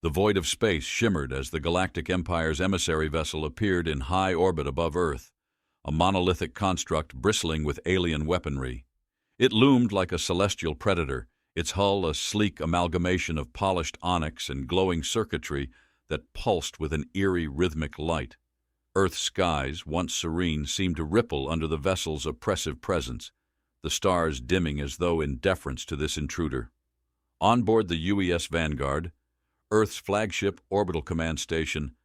The void of space shimmered as the Galactic Empire's emissary vessel appeared in high orbit above Earth, a monolithic construct bristling with alien weaponry. It loomed like a celestial predator, its hull a sleek amalgamation of polished onyx and glowing circuitry that pulsed with an eerie rhythmic light. Earth's skies, once serene, seemed to ripple under the vessel's oppressive presence, the stars dimming as though in deference to this intruder. On board the UES Vanguard, Earth's flagship orbital command station,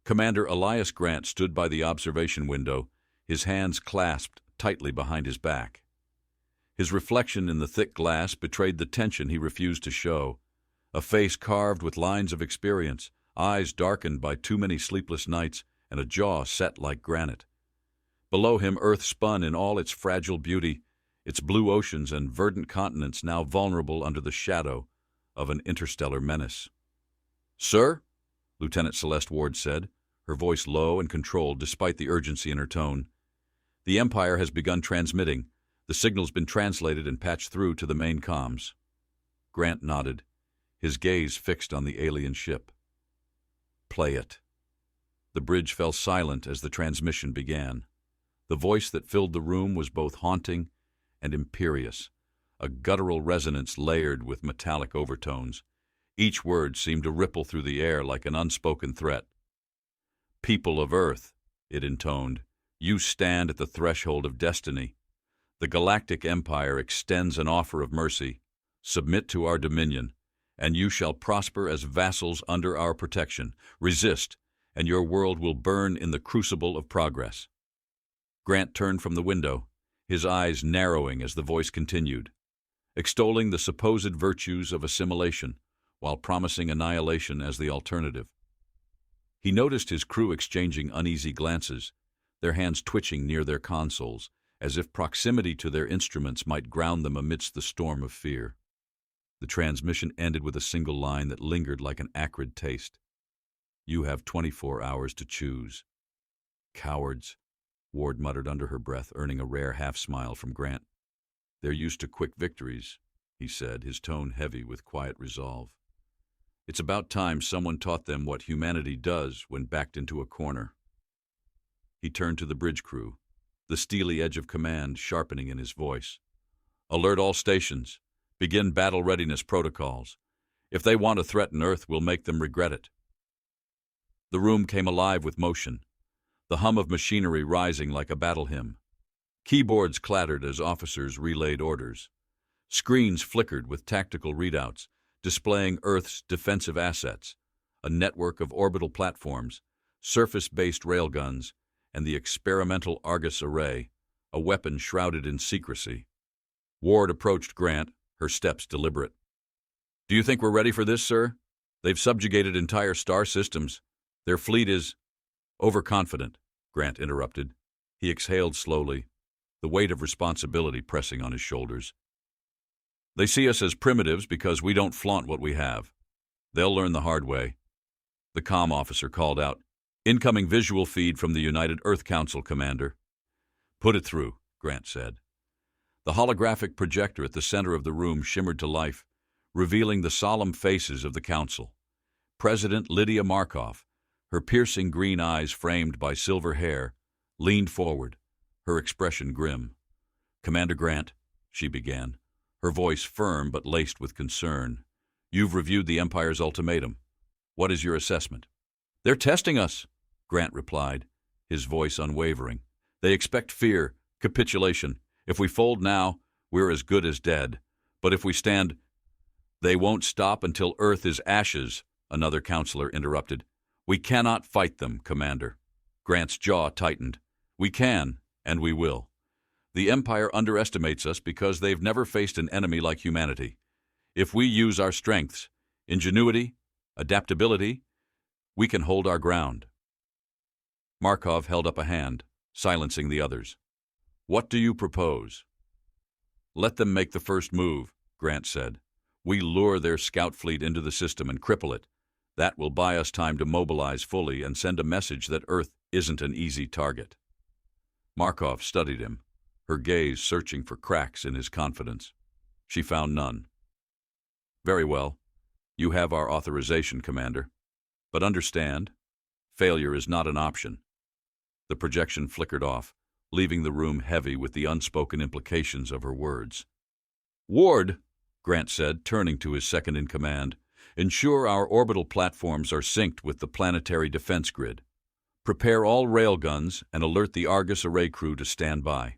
Commander Elias Grant stood by the observation window, his hands clasped tightly behind his back. His reflection in the thick glass betrayed the tension he refused to show, a face carved with lines of experience, eyes darkened by too many sleepless nights, and a jaw set like granite. Below him, Earth spun in all its fragile beauty, its blue oceans and verdant continents now vulnerable under the shadow of an interstellar menace. "Sir?" Lieutenant Celeste Ward said, her voice low and controlled despite the urgency in her tone. "The Empire has begun transmitting. The signal's been translated and patched through to the main comms." Grant nodded, his gaze fixed on the alien ship. "Play it." The bridge fell silent as the transmission began. The voice that filled the room was both haunting and imperious, a guttural resonance layered with metallic overtones. Each word seemed to ripple through the air like an unspoken threat. "People of Earth," it intoned, "you stand at the threshold of destiny. The Galactic Empire extends an offer of mercy. Submit to our dominion, and you shall prosper as vassals under our protection. Resist, and your world will burn in the crucible of progress." Grant turned from the window, his eyes narrowing as the voice continued, extolling the supposed virtues of assimilation, while promising annihilation as the alternative. He noticed his crew exchanging uneasy glances, their hands twitching near their consoles, as if proximity to their instruments might ground them amidst the storm of fear. The transmission ended with a single line that lingered like an acrid taste. "You have 24 hours to choose." "Cowards," Ward muttered under her breath, earning a rare half-smile from Grant. "They're used to quick victories," he said, his tone heavy with quiet resolve. "It's about time someone taught them what humanity does when backed into a corner." He turned to the bridge crew, the steely edge of command sharpening in his voice. "Alert all stations. Begin battle readiness protocols. If they want to threaten Earth, we'll make them regret it." The room came alive with motion, the hum of machinery rising like a battle hymn. Keyboards clattered as officers relayed orders. Screens flickered with tactical readouts, displaying Earth's defensive assets, a network of orbital platforms, surface-based railguns, and the experimental Argus array, a weapon shrouded in secrecy. Ward approached Grant, her steps deliberate. "Do you think we're ready for this, sir? They've subjugated entire star systems. Their fleet is—" "Overconfident," Grant interrupted. He exhaled slowly, the weight of responsibility pressing on his shoulders. "They see us as primitives because we don't flaunt what we have. They'll learn the hard way." The comm officer called out, "Incoming visual feed from the United Earth Council, Commander." "Put it through," Grant said. The holographic projector at the center of the room shimmered to life, revealing the solemn faces of the Council. President Lydia Markov, her piercing green eyes framed by silver hair, leaned forward, her expression grim. "Commander Grant," she began, her voice firm but laced with concern, "you've reviewed the Empire's ultimatum. What is your assessment?" "They're testing us," Grant replied, his voice unwavering. "They expect fear, capitulation. If we fold now, we're as good as dead. But if we stand—" "They won't stop until Earth is ashes," another counselor interrupted. "We cannot fight them, Commander." Grant's jaw tightened. "We can, and we will. The Empire underestimates us because they've never faced an enemy like humanity. If we use our strengths, ingenuity, adaptability, we can hold our ground." Markov held up a hand, silencing the others. "What do you propose?" "Let them make the first move," Grant said. "We lure their scout fleet into the system and cripple it. That will buy us time to mobilize fully and send a message that Earth isn't an easy target." Markov studied him, her gaze searching for cracks in his confidence. She found none. "Very well. You have our authorization, Commander. But understand, failure is not an option. The projection flickered off, leaving the room heavy with the unspoken implications of her words. Ward, Grant said, turning to his second-in-command, ensure our orbital platforms are synced with the planetary defense grid. Prepare all railguns and alert the Argus array crew to stand by.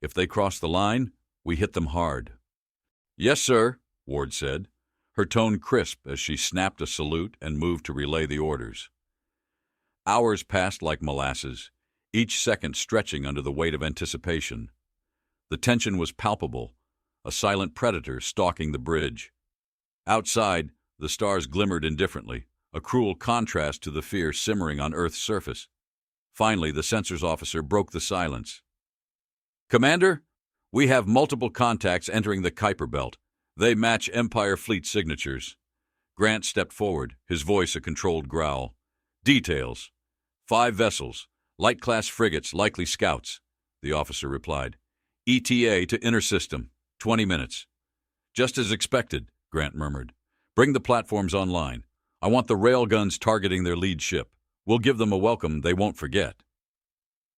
If they cross the line, we hit them hard. Yes, sir, Ward said, her tone crisp as she snapped a salute and moved to relay the orders. Hours passed like molasses, each second stretching under the weight of anticipation. The tension was palpable, a silent predator stalking the bridge. Outside, the stars glimmered indifferently, a cruel contrast to the fear simmering on Earth's surface. Finally, the sensors officer broke the silence. Commander, we have multiple contacts entering the Kuiper Belt. They match Empire fleet signatures. Grant stepped forward, his voice a controlled growl. Details. 5 vessels, light-class frigates, likely scouts, the officer replied. ETA to inner system, 20 minutes. Just as expected, Grant murmured. Bring the platforms online. I want the railguns targeting their lead ship. We'll give them a welcome they won't forget.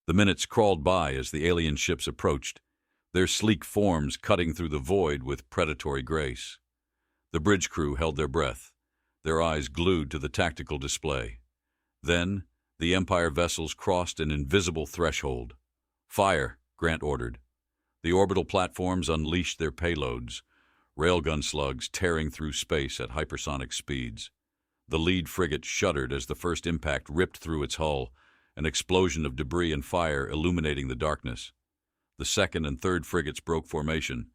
The minutes crawled by as the alien ships approached, their sleek forms cutting through the void with predatory grace. The bridge crew held their breath, their eyes glued to the tactical display. Then, the Empire vessels crossed an invisible threshold. Fire, Grant ordered. The orbital platforms unleashed their payloads, railgun slugs tearing through space at hypersonic speeds. The lead frigate shuddered as the first impact ripped through its hull, an explosion of debris and fire illuminating the darkness. The second and third frigates broke formation,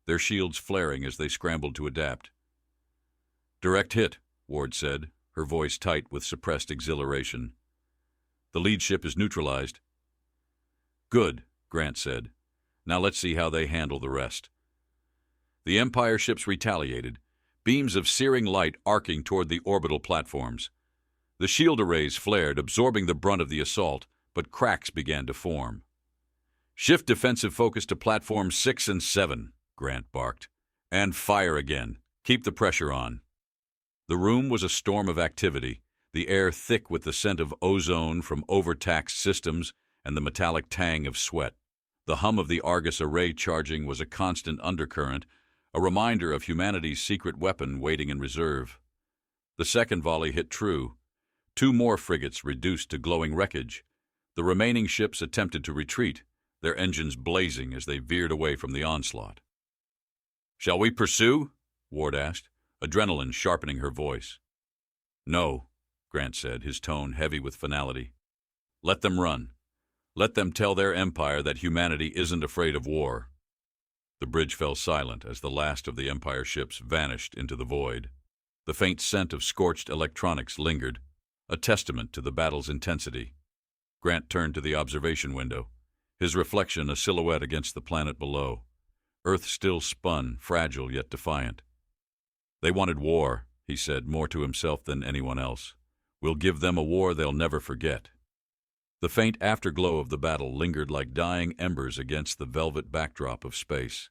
their shields flaring as they scrambled to adapt. Direct hit, Ward said, her voice tight with suppressed exhilaration. The lead ship is neutralized. Good, Grant said. Now let's see how they handle the rest. The Empire ships retaliated, beams of searing light arcing toward the orbital platforms. The shield arrays flared, absorbing the brunt of the assault, but cracks began to form. Shift defensive focus to platforms 6 and 7, Grant barked. And fire again. Keep the pressure on. The room was a storm of activity, the air thick with the scent of ozone from overtaxed systems and the metallic tang of sweat. The hum of the Argus array charging was a constant undercurrent, a reminder of humanity's secret weapon waiting in reserve. The second volley hit true. 2 more frigates reduced to glowing wreckage. The remaining ships attempted to retreat, their engines blazing as they veered away from the onslaught. Shall we pursue? Ward asked, adrenaline sharpening her voice. No, Grant said, his tone heavy with finality. Let them run. Let them tell their empire that humanity isn't afraid of war. The bridge fell silent as the last of the Empire ships vanished into the void. The faint scent of scorched electronics lingered, a testament to the battle's intensity. Grant turned to the observation window, his reflection a silhouette against the planet below. Earth still spun, fragile yet defiant. They wanted war, he said, more to himself than anyone else. We'll give them a war they'll never forget. The faint afterglow of the battle lingered like dying embers against the velvet backdrop of space.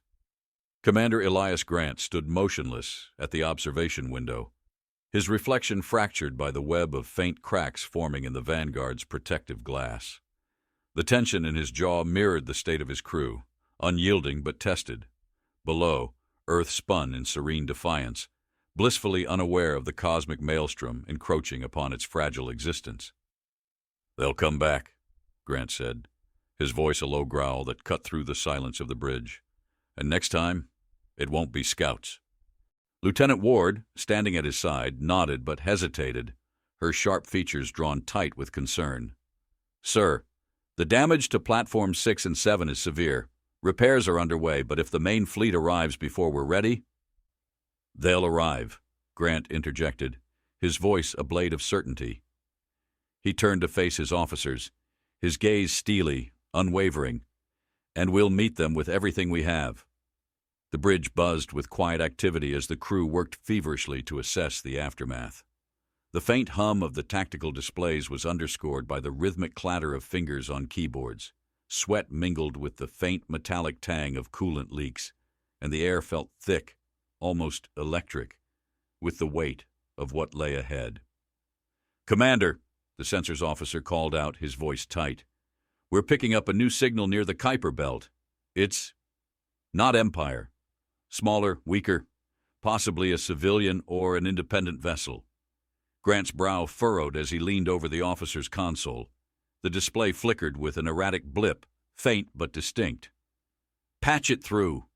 Commander Elias Grant stood motionless at the observation window, his reflection fractured by the web of faint cracks forming in the Vanguard's protective glass. The tension in his jaw mirrored the state of his crew, unyielding but tested. Below, Earth spun in serene defiance, blissfully unaware of the cosmic maelstrom encroaching upon its fragile existence. They'll come back, Grant said, his voice a low growl that cut through the silence of the bridge. And next time, it won't be scouts. Lieutenant Ward, standing at his side, nodded but hesitated, her sharp features drawn tight with concern. Sir, the damage to Platforms 6 and 7 is severe. Repairs are underway, but if the main fleet arrives before we're ready... They'll arrive, Grant interjected, his voice a blade of certainty. He turned to face his officers, his gaze steely, unwavering. And we'll meet them with everything we have. The bridge buzzed with quiet activity as the crew worked feverishly to assess the aftermath. The faint hum of the tactical displays was underscored by the rhythmic clatter of fingers on keyboards. Sweat mingled with the faint metallic tang of coolant leaks, and the air felt thick, almost electric, with the weight of what lay ahead. "Commander," the sensors officer called out, his voice tight. "We're picking up a new signal near the Kuiper belt. It's not Empire. Smaller, weaker, possibly a civilian or an independent vessel." Grant's brow furrowed as he leaned over the officer's console. The display flickered with an erratic blip, faint but distinct. "Patch it through."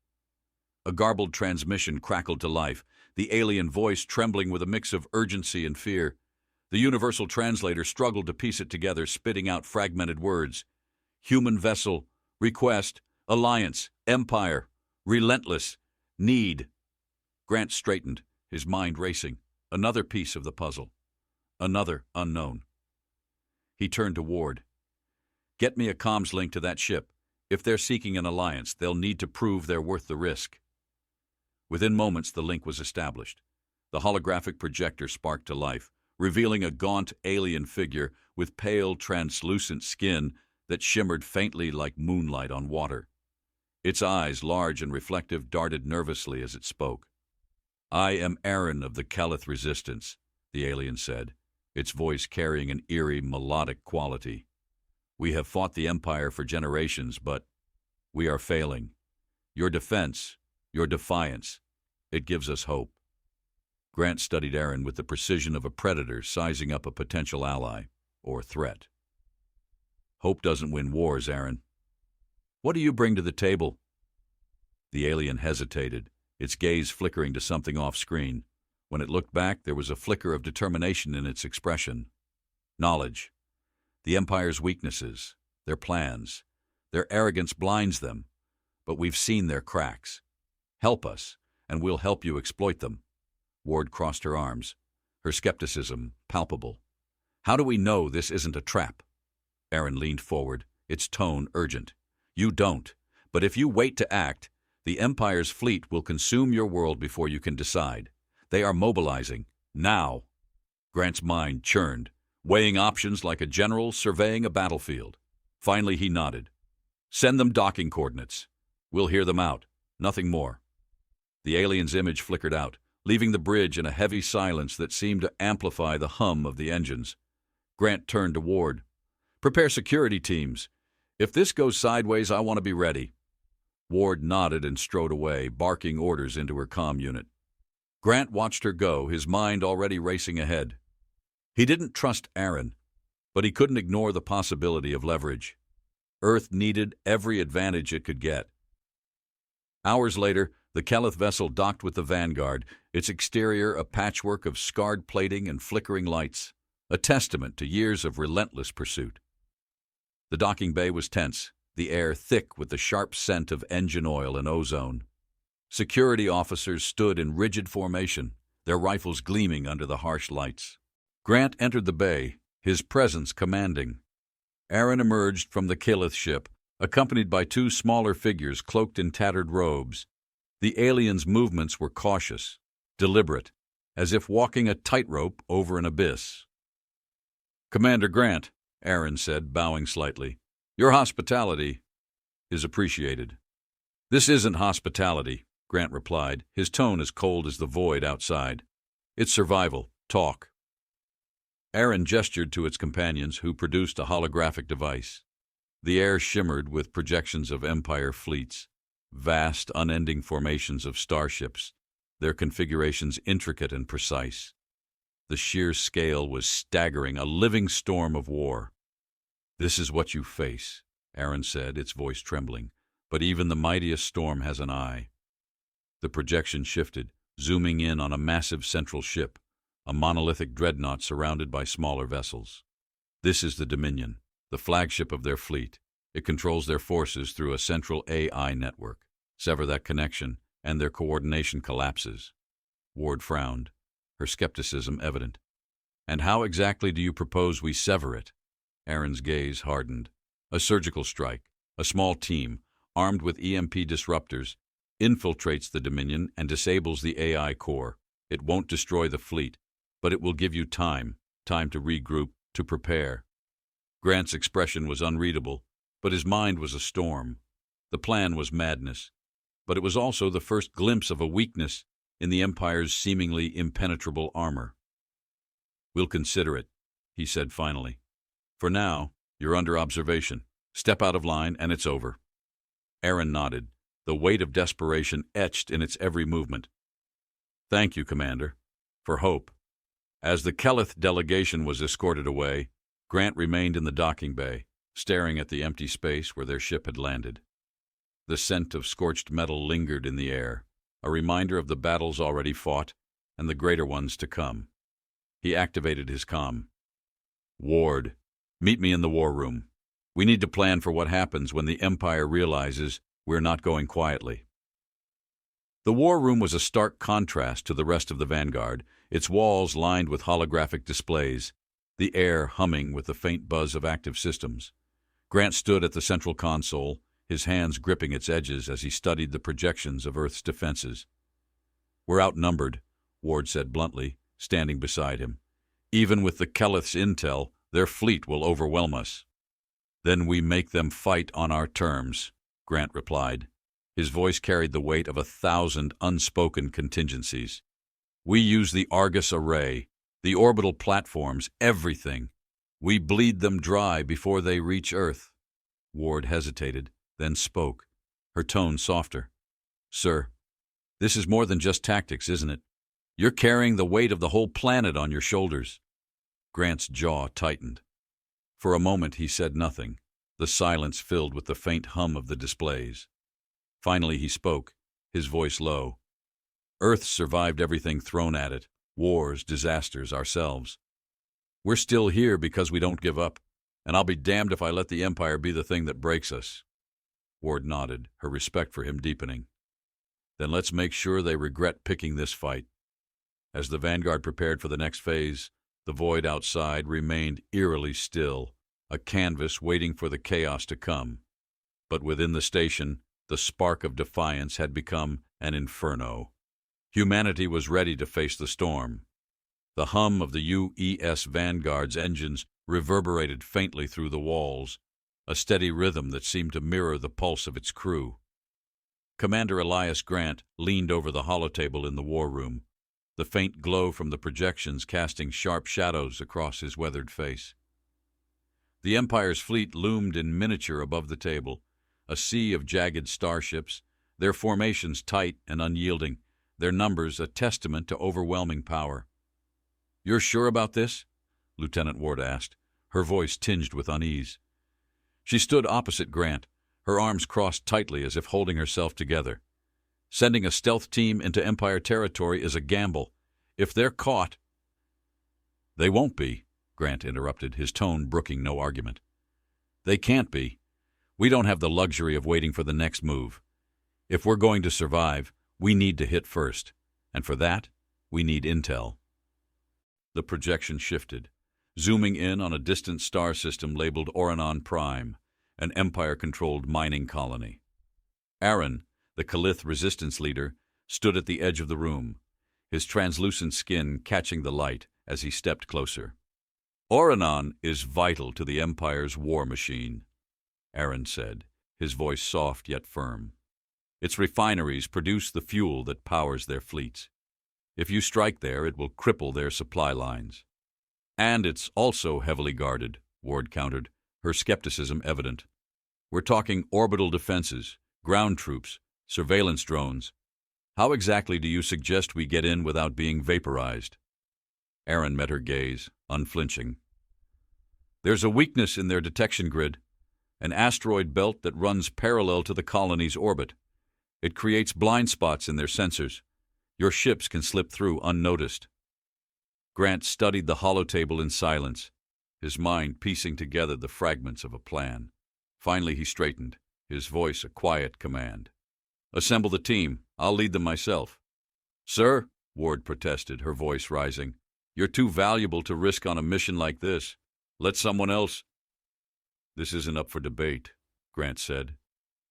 A garbled transmission crackled to life, the alien voice trembling with a mix of urgency and fear. The universal translator struggled to piece it together, spitting out fragmented words. "Human vessel, request, alliance, empire, relentless, need." Grant straightened, his mind racing. Another piece of the puzzle. Another unknown. He turned to Ward. "Get me a comms link to that ship. If they're seeking an alliance, they'll need to prove they're worth the risk." Within moments, the link was established. The holographic projector sparked to life, revealing a gaunt alien figure with pale, translucent skin that shimmered faintly like moonlight on water. Its eyes, large and reflective, darted nervously as it spoke. "I am Oron of the Kelith Resistance," the alien said, its voice carrying an eerie, melodic quality. "We have fought the Empire for generations, but we are failing. Your defense, your defiance, it gives us hope." Grant studied Oron with the precision of a predator sizing up a potential ally or threat. "Hope doesn't win wars, Oron. What do you bring to the table?" The alien hesitated, its gaze flickering to something off-screen. When it looked back, there was a flicker of determination in its expression. "Knowledge. The Empire's weaknesses, their plans, their arrogance blinds them, but we've seen their cracks. Help us, and we'll help you exploit them." Ward crossed her arms, her skepticism palpable. "How do we know this isn't a trap?" Oron leaned forward, its tone urgent. "You don't, but if you wait to act, the Empire's fleet will consume your world before you can decide. They are mobilizing, now." Grant's mind churned, weighing options like a general surveying a battlefield. Finally, he nodded. "Send them docking coordinates. We'll hear them out, nothing more." The alien's image flickered out, leaving the bridge in a heavy silence that seemed to amplify the hum of the engines. Grant turned to Ward. "Prepare security teams. If this goes sideways, I want to be ready." Ward nodded and strode away, barking orders into her comm unit. Grant watched her go, his mind already racing ahead. He didn't trust Oron, but he couldn't ignore the possibility of leverage. Earth needed every advantage it could get. Hours later, the Kelith vessel docked with the Vanguard, its exterior a patchwork of scarred plating and flickering lights, a testament to years of relentless pursuit. The docking bay was tense, the air thick with the sharp scent of engine oil and ozone. Security officers stood in rigid formation, their rifles gleaming under the harsh lights. Grant entered the bay, his presence commanding. Oron emerged from the Kelith ship, accompanied by two smaller figures cloaked in tattered robes. The alien's movements were cautious, deliberate, as if walking a tightrope over an abyss. "Commander Grant," Oron said, bowing slightly, "your hospitality is appreciated." "This isn't hospitality," Grant replied, his tone as cold as the void outside. "It's survival. Talk." Oron gestured to its companions, who produced a holographic device. The air shimmered with projections of Empire fleets, vast, unending formations of starships, their configurations intricate and precise. The sheer scale was staggering, a living storm of war. "This is what you face," Oron said, its voice trembling. "But even the mightiest storm has an eye." The projection shifted, zooming in on a massive central ship, a monolithic dreadnought surrounded by smaller vessels. "This is the Dominion, the flagship of their fleet. It controls their forces through a central AI network. Sever that connection, and their coordination collapses." Ward frowned, her skepticism evident. "And how exactly do you propose we sever it?" Oron's gaze hardened. "A surgical strike, a small team, armed with EMP disruptors, infiltrates the Dominion and disables the AI core. It won't destroy the fleet, but it will give you time to regroup, to prepare." Grant's expression was unreadable, but his mind was a storm. The plan was madness, but it was also the first glimpse of a weakness in the Empire's seemingly impenetrable armor. "We'll consider it," he said finally. "For now, you're under observation. Step out of line and it's over." Oron nodded, the weight of desperation etched in its every movement. "Thank you, Commander." For hope. As the Kelith delegation was escorted away, Grant remained in the docking bay, staring at the empty space where their ship had landed. The scent of scorched metal lingered in the air, a reminder of the battles already fought and the greater ones to come. He activated his comm. "Ward, meet me in the war room. We need to plan for what happens when the Empire realizes we're not going quietly." The war room was a stark contrast to the rest of the Vanguard, its walls lined with holographic displays, the air humming with the faint buzz of active systems. Grant stood at the central console, his hands gripping its edges as he studied the projections of Earth's defenses. "We're outnumbered," Ward said bluntly, standing beside him. "Even with the Kelith's intel, their fleet will overwhelm us." "Then we make them fight on our terms," Grant replied. His voice carried the weight of 1,000 unspoken contingencies. "We use the Argus array, the orbital platforms, everything. We bleed them dry before they reach Earth." Ward hesitated, then spoke, her tone softer. "Sir, this is more than just tactics, isn't it? You're carrying the weight of the whole planet on your shoulders." Grant's jaw tightened. For a moment he said nothing, the silence filled with the faint hum of the displays. Finally he spoke, his voice low. "Earth survived everything thrown at it, wars, disasters, ourselves. We're still here because we don't give up, and I'll be damned if I let the Empire be the thing that breaks us." Ward nodded, her respect for him deepening. "Then let's make sure they regret picking this fight." As the Vanguard prepared for the next phase, the void outside remained eerily still, a canvas waiting for the chaos to come. But within the station, the spark of defiance had become an inferno. Humanity was ready to face the storm. The hum of the UES Vanguard's engines reverberated faintly through the walls, a steady rhythm that seemed to mirror the pulse of its crew. Commander Elias Grant leaned over the holotable in the war room, the faint glow from the projections casting sharp shadows across his weathered face. The Empire's fleet loomed in miniature above the table, a sea of jagged starships, their formations tight and unyielding, their numbers a testament to overwhelming power. "You're sure about this?" Lieutenant Ward asked, her voice tinged with unease. She stood opposite Grant, her arms crossed tightly as if holding herself together. "Sending a stealth team into Empire territory is a gamble. If they're caught—" "They won't be," Grant interrupted, his tone brooking no argument. "They can't be. We don't have the luxury of waiting for the next move. If we're going to survive, we need to hit first, and for that, we need intel." The projection shifted, zooming in on a distant star system labeled Oron Prime, an Empire-controlled mining colony. Oron, the Kelith resistance leader, stood at the edge of the room, his translucent skin catching the light as he stepped closer. "Oron is vital to the Empire's war machine," Oron said, his voice soft yet firm. "Its refineries produce the fuel that powers their fleets. If you strike there, it will cripple their supply lines." "And it's also heavily guarded," Ward countered, her skepticism evident. "We're talking orbital defenses, ground troops, surveillance drones. How exactly do you suggest we get in without being vaporized?" Oron met her gaze, unflinching. "There's a weakness in their detection grid, an asteroid belt that runs parallel to the colony's orbit. It creates blind spots in their sensors. Your ships can slip through unnoticed." Grant studied the holotable in silence, his mind piecing together the fragments of a plan. Finally he straightened, his voice a quiet command. "Assemble the team. I'll lead them myself." "Sir," Ward protested, her voice rising, "you're too valuable to risk on a mission like this. Let someone else—" "This isn't up for debate," Grant said,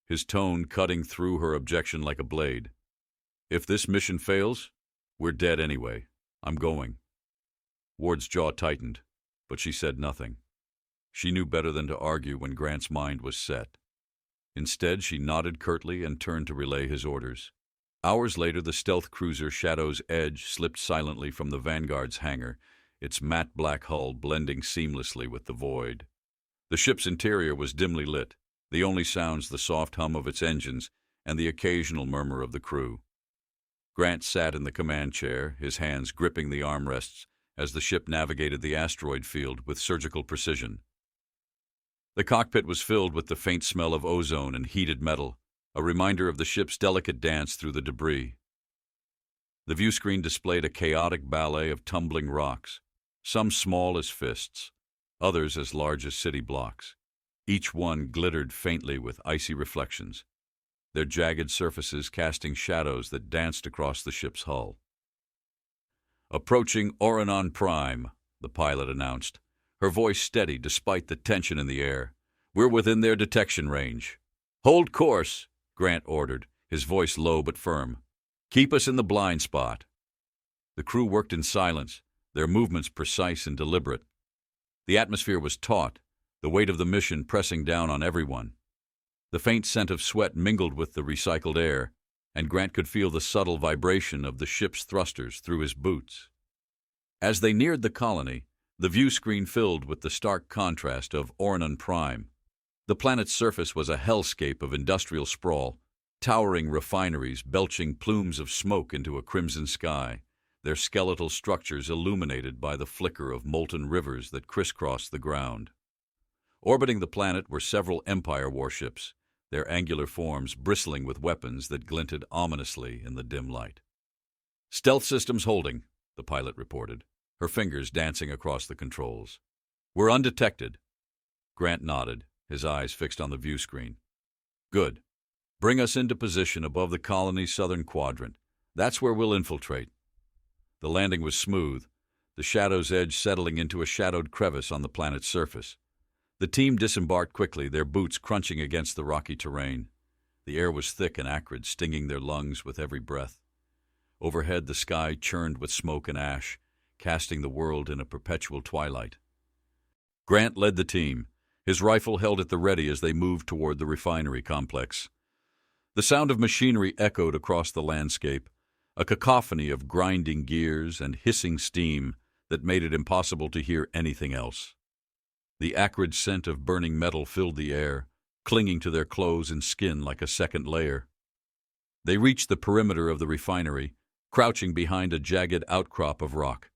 his tone cutting through her objection like a blade. "If this mission fails, we're dead anyway. I'm going." Ward's jaw tightened, but she said nothing. She knew better than to argue when Grant's mind was set. Instead, she nodded curtly and turned to relay his orders. Hours later, the stealth cruiser Shadow's Edge slipped silently from the Vanguard's hangar, its matte black hull blending seamlessly with the void. The ship's interior was dimly lit, the only sounds the soft hum of its engines and the occasional murmur of the crew. Grant sat in the command chair, his hands gripping the armrests as the ship navigated the asteroid field with surgical precision. The cockpit was filled with the faint smell of ozone and heated metal, a reminder of the ship's delicate dance through the debris. The viewscreen displayed a chaotic ballet of tumbling rocks, some small as fists, others as large as city blocks. Each one glittered faintly with icy reflections, their jagged surfaces casting shadows that danced across the ship's hull. "Approaching Oron Prime," the pilot announced, her voice steady despite the tension in the air. "We're within their detection range." "Hold course," Grant ordered, his voice low but firm. "Keep us in the blind spot." The crew worked in silence, their movements precise and deliberate. The atmosphere was taut, the weight of the mission pressing down on everyone. The faint scent of sweat mingled with the recycled air, and Grant could feel the subtle vibration of the ship's thrusters through his boots. As they neared the colony, the view screen filled with the stark contrast of Oron Prime. The planet's surface was a hellscape of industrial sprawl, towering refineries belching plumes of smoke into a crimson sky, their skeletal structures illuminated by the flicker of molten rivers that crisscrossed the ground. Orbiting the planet were several Empire warships, their angular forms bristling with weapons that glinted ominously in the dim light. "Stealth systems holding," the pilot reported, her fingers dancing across the controls. "We're undetected." Grant nodded, his eyes fixed on the view screen. "Good. Bring us into position above the colony's southern quadrant. That's where we'll infiltrate." The landing was smooth, the shadow's edge settling into a shadowed crevice on the planet's surface. The team disembarked quickly, their boots crunching against the rocky terrain. The air was thick and acrid, stinging their lungs with every breath. Overhead, the sky churned with smoke and ash, casting the world in a perpetual twilight. Grant led the team, his rifle held at the ready as they moved toward the refinery complex. The sound of machinery echoed across the landscape, a cacophony of grinding gears and hissing steam that made it impossible to hear anything else. The acrid scent of burning metal filled the air, clinging to their clothes and skin like a second layer. They reached the perimeter of the refinery, crouching behind a jagged outcrop of rock.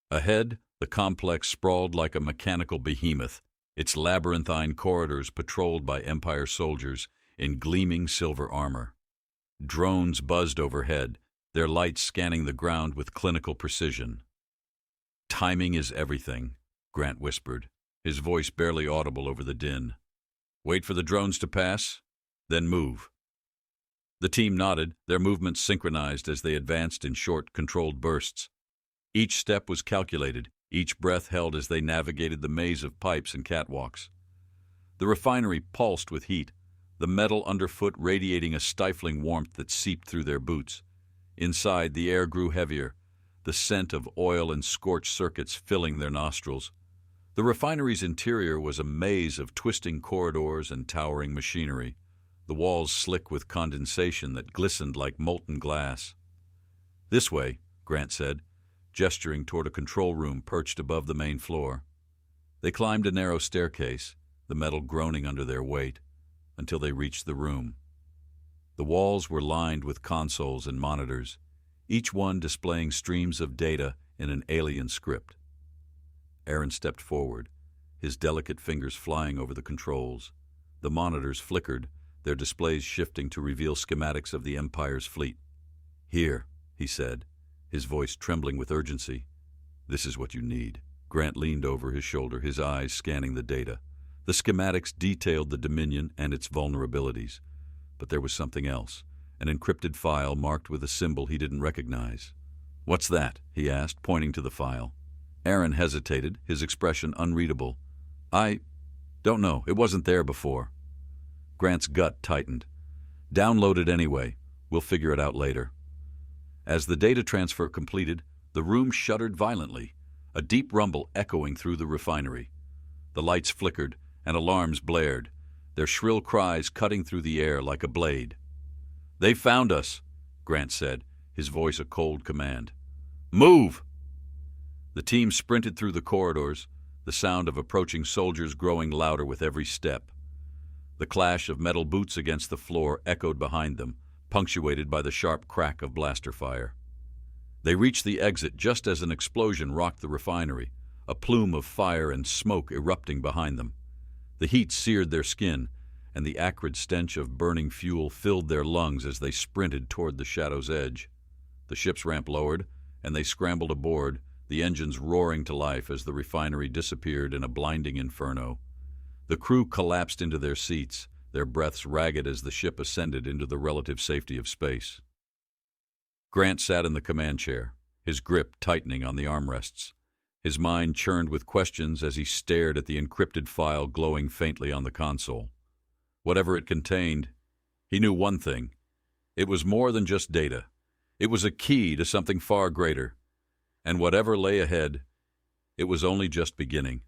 Ahead, the complex sprawled like a mechanical behemoth, its labyrinthine corridors patrolled by Empire soldiers in gleaming silver armor. Drones buzzed overhead, their lights scanning the ground with clinical precision. "Timing is everything," Grant whispered, his voice barely audible over the din. "Wait for the drones to pass, then move." The team nodded, their movements synchronized as they advanced in short, controlled bursts. Each step was calculated, each breath held as they navigated the maze of pipes and catwalks. The refinery pulsed with heat, the metal underfoot radiating a stifling warmth that seeped through their boots. Inside, the air grew heavier, the scent of oil and scorched circuits filling their nostrils. The refinery's interior was a maze of twisting corridors and towering machinery, the walls slick with condensation that glistened like molten glass. "This way," Grant said, gesturing toward a control room perched above the main floor. They climbed a narrow staircase, the metal groaning under their weight, until they reached the room. The walls were lined with consoles and monitors, each one displaying streams of data in an alien script. Aaron stepped forward, his delicate fingers flying over the controls. The monitors flickered, their displays shifting to reveal schematics of the Empire's fleet. "Here," he said, his voice trembling with urgency. "This is what you need." Grant leaned over his shoulder, his eyes scanning the data. The schematics detailed the Dominion and its vulnerabilities. But there was something else, an encrypted file marked with a symbol he didn't recognize. "What's that?" he asked, pointing to the file. Aaron hesitated, his expression unreadable. "I don't know. It wasn't there before." Grant's gut tightened. "Download it anyway. We'll figure it out later." As the data transfer completed, the room shuddered violently, a deep rumble echoing through the refinery. The lights flickered, and alarms blared, their shrill cries cutting through the air like a blade. "They found us," Grant said, his voice a cold command. "Move!" The team sprinted through the corridors, the sound of approaching soldiers growing louder with every step. The clash of metal boots against the floor echoed behind them, punctuated by the sharp crack of blaster fire. They reached the exit just as an explosion rocked the refinery, a plume of fire and smoke erupting behind them. The heat seared their skin, and the acrid stench of burning fuel filled their lungs as they sprinted toward the shadow's edge. The ship's ramp lowered, and they scrambled aboard, the engines roaring to life as the refinery disappeared in a blinding inferno. The crew collapsed into their seats, their breaths ragged as the ship ascended into the relative safety of space. Grant sat in the command chair, his grip tightening on the armrests. His mind churned with questions as he stared at the encrypted file glowing faintly on the console. Whatever it contained, he knew one thing. It was more than just data. It was a key to something far greater. And whatever lay ahead, it was only just beginning.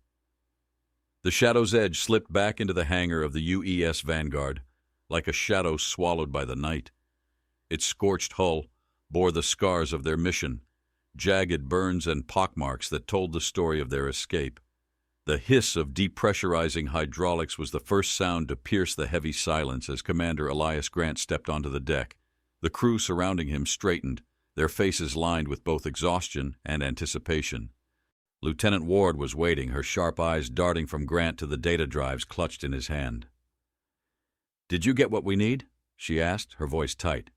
The Shadow's edge slipped back into the hangar of the UES Vanguard, like a shadow swallowed by the night. Its scorched hull bore the scars of their mission, jagged burns and pockmarks that told the story of their escape. The hiss of depressurizing hydraulics was the first sound to pierce the heavy silence as Commander Elias Grant stepped onto the deck. The crew surrounding him straightened, their faces lined with both exhaustion and anticipation. Lieutenant Ward was waiting, her sharp eyes darting from Grant to the data drives clutched in his hand. "Did you get what we need?" she asked, her voice tight.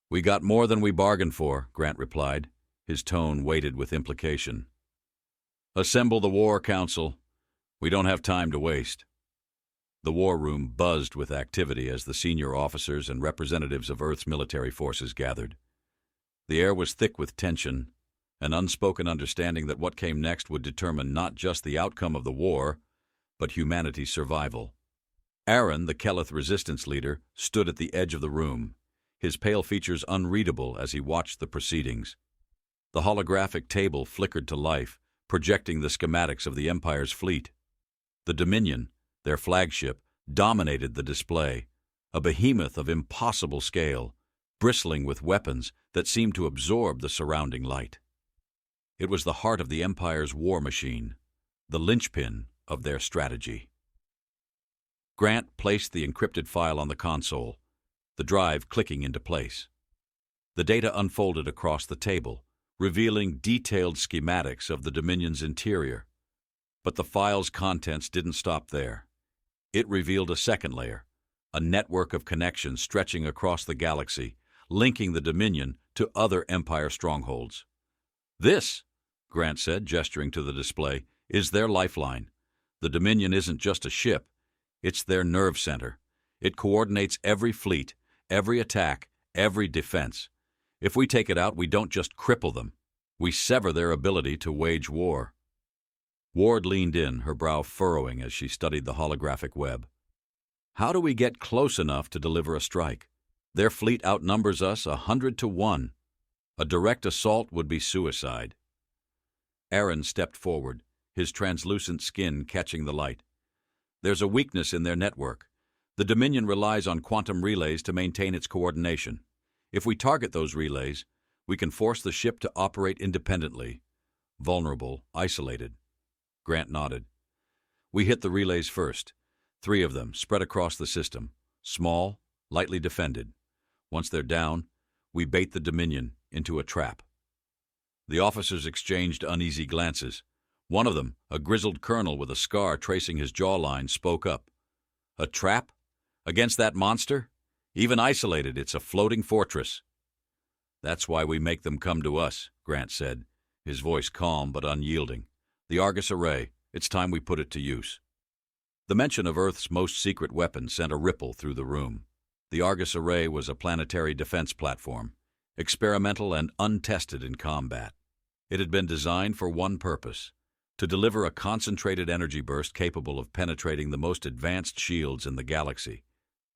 "We got more than we bargained for," Grant replied, his tone weighted with implication. "Assemble the War Council. We don't have time to waste." The war room buzzed with activity as the senior officers and representatives of Earth's military forces gathered. The air was thick with tension, an unspoken understanding that what came next would determine not just the outcome of the war, but humanity's survival. Aaron, the Keleth resistance leader, stood at the edge of the room, his pale features unreadable as he watched the proceedings. The holographic table flickered to life, projecting the schematics of the Empire's fleet. The Dominion, their flagship, dominated the display, a behemoth of impossible scale, bristling with weapons that seemed to absorb the surrounding light. It was the heart of the Empire's war machine, the linchpin of their strategy. Grant placed the encrypted file on the console, the drive clicking into place. The data unfolded across the table, revealing detailed schematics of the Dominion's interior. But the file's contents didn't stop there. It revealed a second layer, a network of connections stretching across the galaxy, linking the Dominion to other Empire strongholds. "This," Grant said, gesturing to the display, "is their lifeline. The Dominion isn't just a ship. It's their nerve center. It coordinates every fleet, every attack, every defense. If we take it out, we don't just cripple them. We sever their ability to wage war." Ward leaned in, her brow furrowing as she studied the holographic web. "How do we get close enough to deliver a strike? Their fleet outnumbers us 100 to 1. A direct assault would be suicide." Aaron stepped forward, his translucent skin catching the light. "There's a weakness in their network. The Dominion relies on quantum relays to maintain its coordination. If we target those relays, we can force the ship to operate independently. Vulnerable, isolated." Grant nodded. "We hit the relays first. 3 of them, spread across the system. Small, lightly defended. Once they're down, we bait the Dominion into a trap." The officers exchanged uneasy glances. One of them, a grizzled colonel with a scar tracing his jawline, spoke up. "A trap? Against that monster? Even isolated, it's a floating fortress." "That's why we make them come to us," Grant said, his voice calm but unyielding. "The Argus Array, it's time we put it to use." The mention of Earth's most secret weapon sent a ripple through the room. The Argus Array was a planetary defense platform, experimental and untested in combat. It had been designed for one purpose: to deliver a concentrated energy burst capable of penetrating the most advanced shields in the galaxy.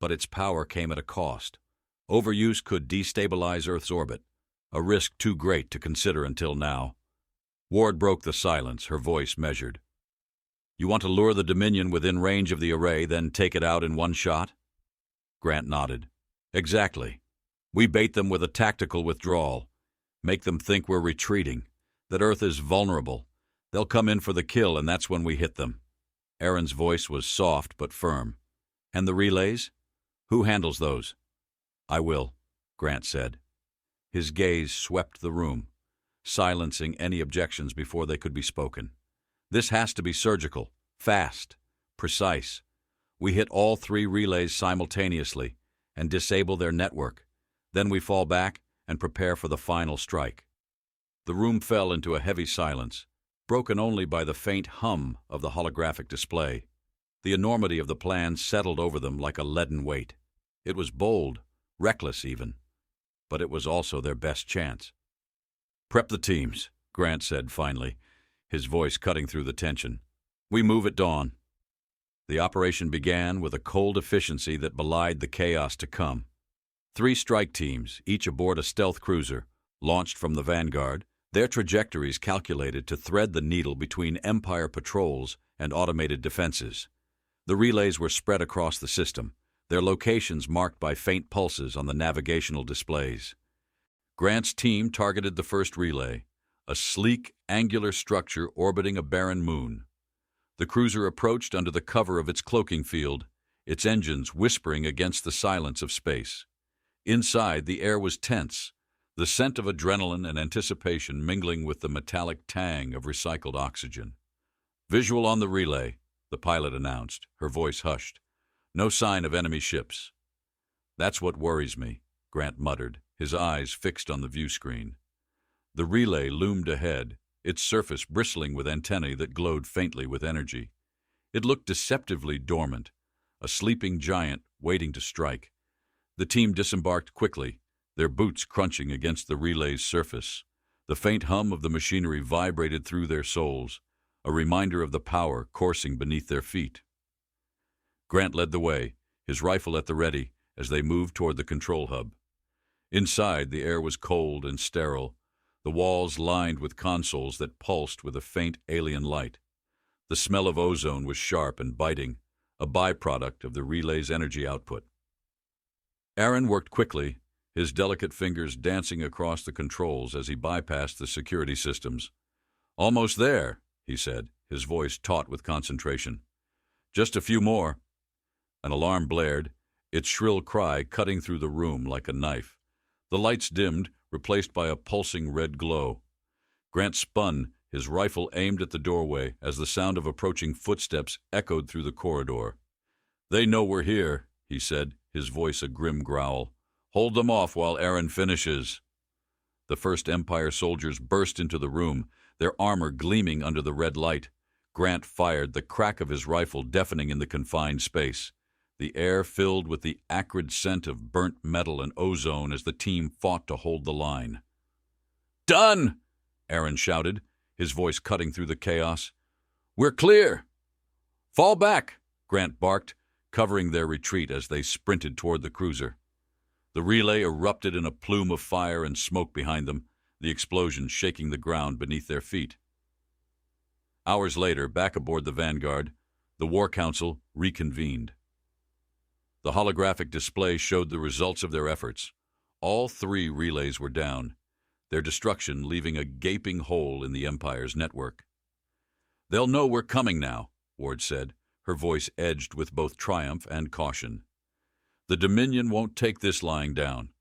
But its power came at a cost. Overuse could destabilize Earth's orbit, a risk too great to consider until now. Ward broke the silence, her voice measured. "You want to lure the Dominion within range of the array, then take it out in one shot?" Grant nodded. "Exactly. We bait them with a tactical withdrawal, make them think we're retreating, that Earth is vulnerable. They'll come in for the kill, and that's when we hit them." Aaron's voice was soft but firm. "And the relays? Who handles those?" "I will," Grant said. His gaze swept the room, silencing any objections before they could be spoken. "This has to be surgical, fast, precise. We hit all 3 relays simultaneously and disable their network. Then we fall back and prepare for the final strike." The room fell into a heavy silence, broken only by the faint hum of the holographic display. The enormity of the plan settled over them like a leaden weight. It was bold, reckless even, but it was also their best chance. "Prep the teams," Grant said finally, his voice cutting through the tension. "We move at dawn." The operation began with a cold efficiency that belied the chaos to come. 3 strike teams, each aboard a stealth cruiser, launched from the Vanguard, their trajectories calculated to thread the needle between Empire patrols and automated defenses. The relays were spread across the system, their locations marked by faint pulses on the navigational displays. Grant's team targeted the first relay, a sleek, angular structure orbiting a barren moon. The cruiser approached under the cover of its cloaking field, its engines whispering against the silence of space. Inside, the air was tense, the scent of adrenaline and anticipation mingling with the metallic tang of recycled oxygen. "Visual on the relay," the pilot announced, her voice hushed. "No sign of enemy ships." "That's what worries me," Grant muttered, his eyes fixed on the view screen. The relay loomed ahead, its surface bristling with antennae that glowed faintly with energy. It looked deceptively dormant, a sleeping giant waiting to strike. The team disembarked quickly, their boots crunching against the relay's surface. The faint hum of the machinery vibrated through their souls, a reminder of the power coursing beneath their feet. Grant led the way, his rifle at the ready, as they moved toward the control hub. Inside, the air was cold and sterile, the walls lined with consoles that pulsed with a faint alien light. The smell of ozone was sharp and biting, a byproduct of the relay's energy output. Aaron worked quickly, his delicate fingers dancing across the controls as he bypassed the security systems. "Almost there," he said, his voice taut with concentration. "Just a few more." An alarm blared, its shrill cry cutting through the room like a knife. The lights dimmed, replaced by a pulsing red glow. Grant spun, his rifle aimed at the doorway as the sound of approaching footsteps echoed through the corridor. "They know we're here," he said, his voice a grim growl. "Hold them off while Aaron finishes." The first Empire soldiers burst into the room, their armor gleaming under the red light. Grant fired, the crack of his rifle deafening in the confined space. The air filled with the acrid scent of burnt metal and ozone as the team fought to hold the line. "Done!" Aaron shouted, his voice cutting through the chaos. "We're clear!" "Fall back!" Grant barked, covering their retreat as they sprinted toward the cruiser. The relay erupted in a plume of fire and smoke behind them, the explosion shaking the ground beneath their feet. Hours later, back aboard the Vanguard, the War Council reconvened. The holographic display showed the results of their efforts. All 3 relays were down, their destruction leaving a gaping hole in the Empire's network. "They'll know we're coming now," Ward said, her voice edged with both triumph and caution. "The Dominion won't take this lying down."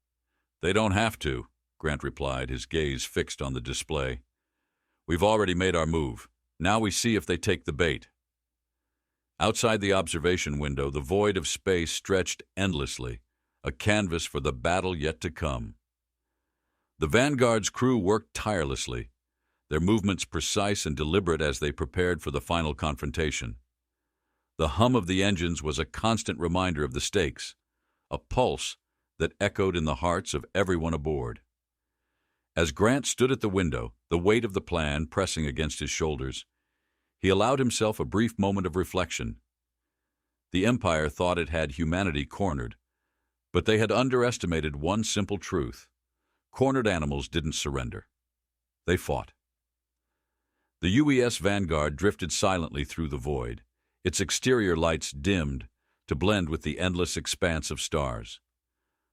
"They don't have to," Grant replied, his gaze fixed on the display. "We've already made our move. Now we see if they take the bait." Outside the observation window, the void of space stretched endlessly, a canvas for the battle yet to come. The Vanguard's crew worked tirelessly, their movements precise and deliberate as they prepared for the final confrontation. The hum of the engines was a constant reminder of the stakes, a pulse that echoed in the hearts of everyone aboard. As Grant stood at the window, the weight of the plan pressing against his shoulders, he allowed himself a brief moment of reflection. The Empire thought it had humanity cornered, but they had underestimated one simple truth. Cornered animals didn't surrender. They fought. The UES Vanguard drifted silently through the void, its exterior lights dimmed to blend with the endless expanse of stars.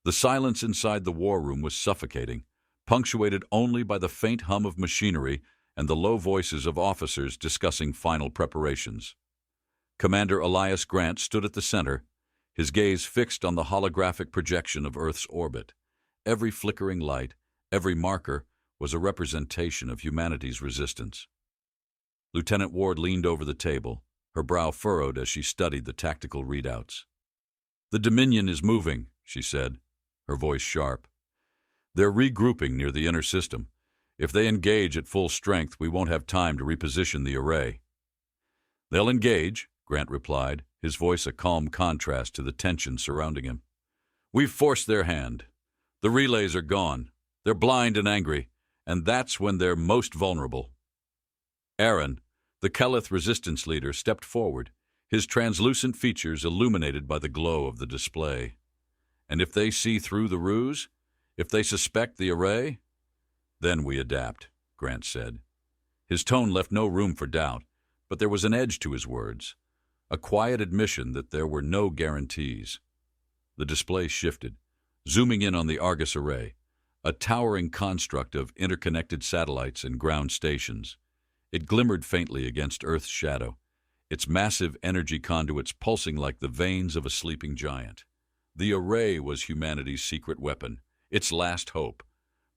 The silence inside the war room was suffocating, punctuated only by the faint hum of machinery and the low voices of officers discussing final preparations. Commander Elias Grant stood at the center, his gaze fixed on the holographic projection of Earth's orbit. Every flickering light, every marker, was a representation of humanity's resistance. Lieutenant Ward leaned over the table, her brow furrowed as she studied the tactical readouts. "The Dominion is moving," she said, her voice sharp. "They're regrouping near the inner system. If they engage at full strength, we won't have time to reposition the array." "They'll engage," Grant replied, his voice a calm contrast to the tension surrounding him. "We've forced their hand. The relays are gone. They're blind and angry, and that's when they're most vulnerable." Oron, the Kelith resistance leader, stepped forward, his translucent features illuminated by the glow of the display. "And if they see through the ruse? If they suspect the array?" "Then we adapt," Grant said. His tone left no room for doubt, but there was an edge to his words, a quiet admission that there were no guarantees. The display shifted, zooming in on the Argus array, a towering construct of interconnected satellites and ground stations. It glimmered faintly against Earth's shadow, its massive energy conduits pulsing like the veins of a sleeping giant. The array was humanity's secret weapon, its last hope,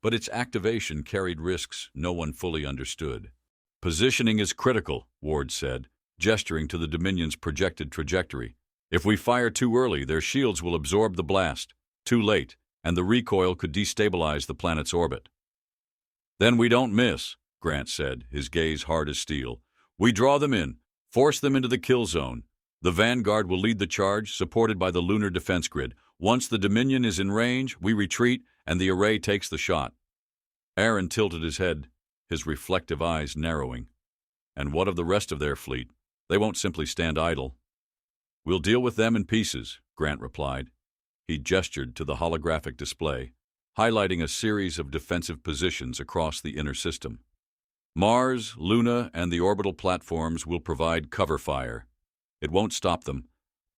but its activation carried risks no one fully understood. "Positioning is critical," Ward said, gesturing to the Dominion's projected trajectory. "If we fire too early, their shields will absorb the blast. Too late, and the recoil could destabilize the planet's orbit." "Then we don't miss," Grant said, his gaze hard as steel. "We draw them in, force them into the kill zone. The Vanguard will lead the charge, supported by the lunar defense grid. Once the Dominion is in range, we retreat, and the array takes the shot." Oron tilted his head, his reflective eyes narrowing. "And what of the rest of their fleet? They won't simply stand idle." "We'll deal with them in pieces," Grant replied. He gestured to the holographic display, highlighting a series of defensive positions across the inner system. "Mars, Luna, and the orbital platforms will provide cover fire. It won't stop them,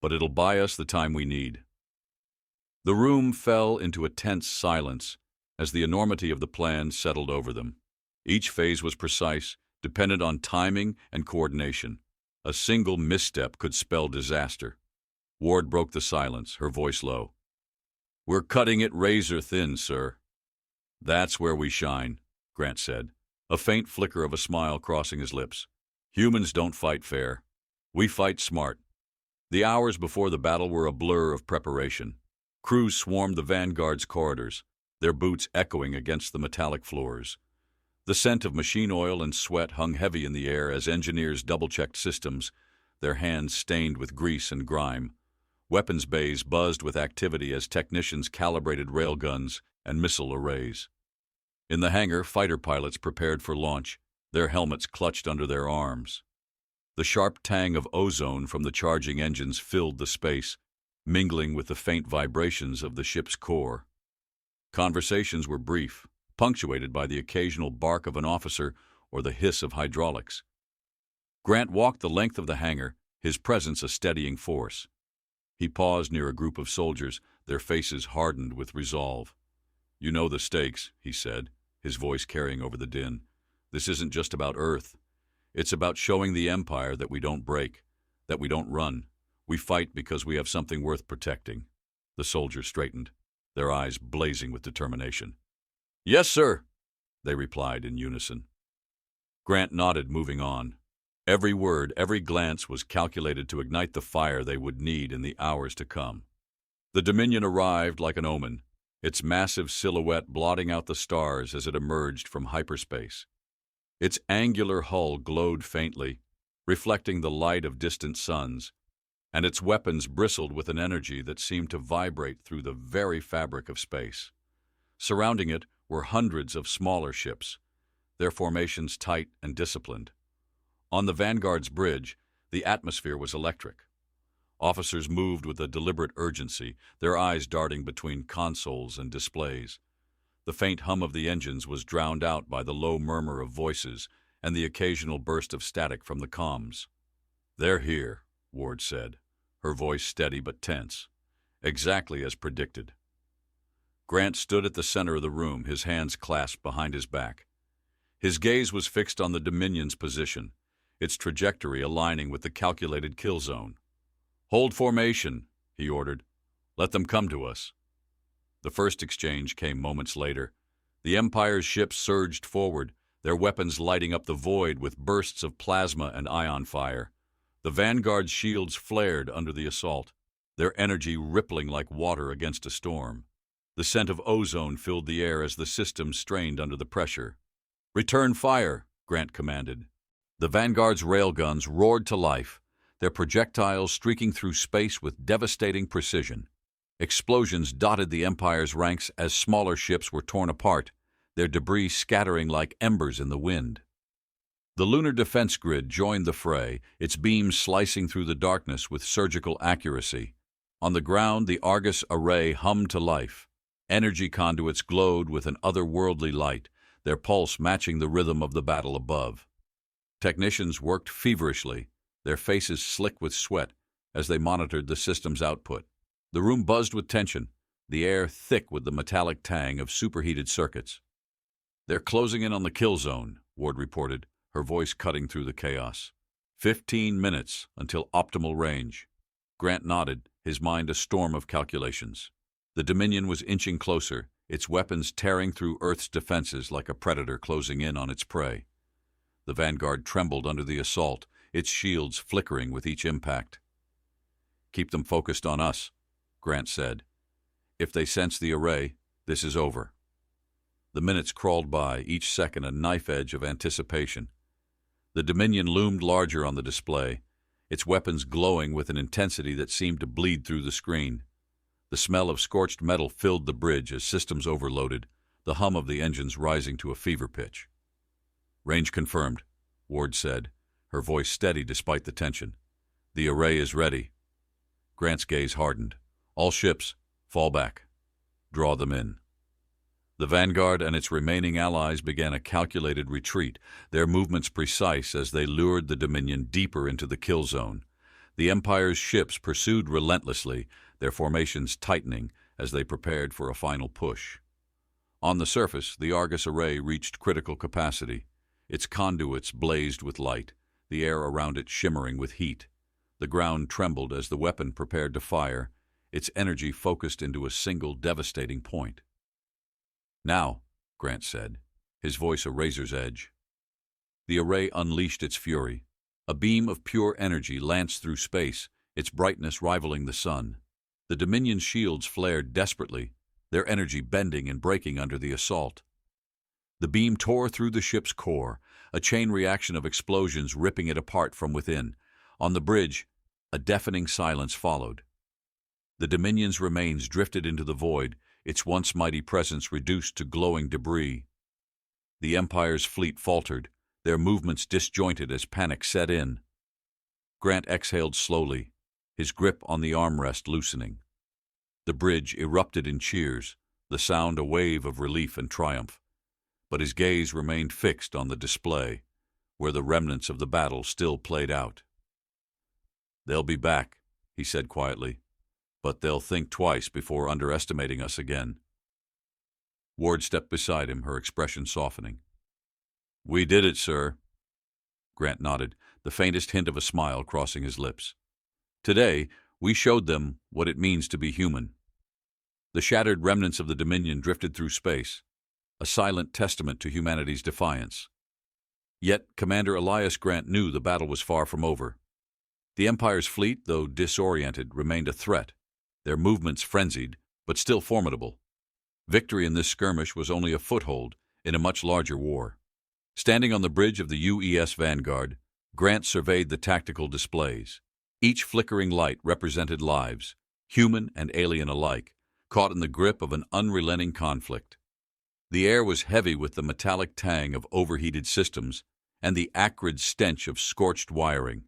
but it'll buy us the time we need." The room fell into a tense silence as the enormity of the plan settled over them. Each phase was precise, dependent on timing and coordination. A single misstep could spell disaster. Ward broke the silence, her voice low. "We're cutting it razor thin, sir." "That's where we shine," Grant said, a faint flicker of a smile crossing his lips. "Humans don't fight fair. We fight smart." The hours before the battle were a blur of preparation. Crews swarmed the Vanguard's corridors, their boots echoing against the metallic floors. The scent of machine oil and sweat hung heavy in the air as engineers double-checked systems, their hands stained with grease and grime. Weapons bays buzzed with activity as technicians calibrated railguns and missile arrays. In the hangar, fighter pilots prepared for launch, their helmets clutched under their arms. The sharp tang of ozone from the charging engines filled the space, mingling with the faint vibrations of the ship's core. Conversations were brief, punctuated by the occasional bark of an officer or the hiss of hydraulics. Grant walked the length of the hangar, his presence a steadying force. He paused near a group of soldiers, their faces hardened with resolve. "You know the stakes," he said, his voice carrying over the din. "This isn't just about Earth. It's about showing the Empire that we don't break, that we don't run. We fight because we have something worth protecting." The soldiers straightened, their eyes blazing with determination. "Yes, sir," they replied in unison. Grant nodded, moving on. Every word, every glance was calculated to ignite the fire they would need in the hours to come. The Dominion arrived like an omen, its massive silhouette blotting out the stars as it emerged from hyperspace. Its angular hull glowed faintly, reflecting the light of distant suns, and its weapons bristled with an energy that seemed to vibrate through the very fabric of space. Surrounding it were hundreds of smaller ships, their formations tight and disciplined. On the Vanguard's bridge, the atmosphere was electric. Officers moved with a deliberate urgency, their eyes darting between consoles and displays. The faint hum of the engines was drowned out by the low murmur of voices and the occasional burst of static from the comms. "They're here," Ward said, her voice steady but tense, exactly as predicted. Grant stood at the center of the room, his hands clasped behind his back. His gaze was fixed on the Dominion's position, its trajectory aligning with the calculated kill zone. "Hold formation," he ordered. "Let them come to us." The first exchange came moments later. The Empire's ships surged forward, their weapons lighting up the void with bursts of plasma and ion fire. The Vanguard's shields flared under the assault, their energy rippling like water against a storm. The scent of ozone filled the air as the system strained under the pressure. "Return fire," Grant commanded. The Vanguard's railguns roared to life, their projectiles streaking through space with devastating precision. Explosions dotted the Empire's ranks as smaller ships were torn apart, their debris scattering like embers in the wind. The lunar defense grid joined the fray, its beams slicing through the darkness with surgical accuracy. On the ground, the Argus array hummed to life. Energy conduits glowed with an otherworldly light, their pulse matching the rhythm of the battle above. Technicians worked feverishly, their faces slick with sweat as they monitored the system's output. The room buzzed with tension, the air thick with the metallic tang of superheated circuits. "They're closing in on the kill zone," Ward reported, her voice cutting through the chaos. 15 minutes until optimal range." Grant nodded, his mind a storm of calculations. The Dominion was inching closer, its weapons tearing through Earth's defenses like a predator closing in on its prey. The Vanguard trembled under the assault, its shields flickering with each impact. "Keep them focused on us," Grant said. "If they sense the array, this is over." The minutes crawled by, each second a knife edge of anticipation. The Dominion loomed larger on the display, its weapons glowing with an intensity that seemed to bleed through the screen. The smell of scorched metal filled the bridge as systems overloaded, the hum of the engines rising to a fever pitch. "Range confirmed," Ward said, her voice steady despite the tension. "The array is ready." Grant's gaze hardened. "All ships, fall back. Draw them in." The Vanguard and its remaining allies began a calculated retreat, their movements precise as they lured the Dominion deeper into the kill zone. The Empire's ships pursued relentlessly, their formations tightening as they prepared for a final push. On the surface, the Argus array reached critical capacity. Its conduits blazed with light, the air around it shimmering with heat. The ground trembled as the weapon prepared to fire, its energy focused into a single devastating point. "Now," Grant said, his voice a razor's edge. The array unleashed its fury. A beam of pure energy lanced through space, its brightness rivaling the sun. The Dominion's shields flared desperately, their energy bending and breaking under the assault. The beam tore through the ship's core, a chain reaction of explosions ripping it apart from within. On the bridge, a deafening silence followed. The Dominion's remains drifted into the void, its once mighty presence reduced to glowing debris. The Empire's fleet faltered, their movements disjointed as panic set in. Grant exhaled slowly, his grip on the armrest loosening. The bridge erupted in cheers, the sound a wave of relief and triumph. But his gaze remained fixed on the display, where the remnants of the battle still played out. "They'll be back," he said quietly, "but they'll think twice before underestimating us again." Ward stepped beside him, her expression softening. "We did it, sir." Grant nodded, the faintest hint of a smile crossing his lips. "Today, we showed them what it means to be human." The shattered remnants of the Dominion drifted through space, a silent testament to humanity's defiance. Yet Commander Elias Grant knew the battle was far from over. The Empire's fleet, though disoriented, remained a threat, their movements frenzied, but still formidable. Victory in this skirmish was only a foothold in a much larger war. Standing on the bridge of the UES Vanguard, Grant surveyed the tactical displays. Each flickering light represented lives, human and alien alike, caught in the grip of an unrelenting conflict. The air was heavy with the metallic tang of overheated systems and the acrid stench of scorched wiring.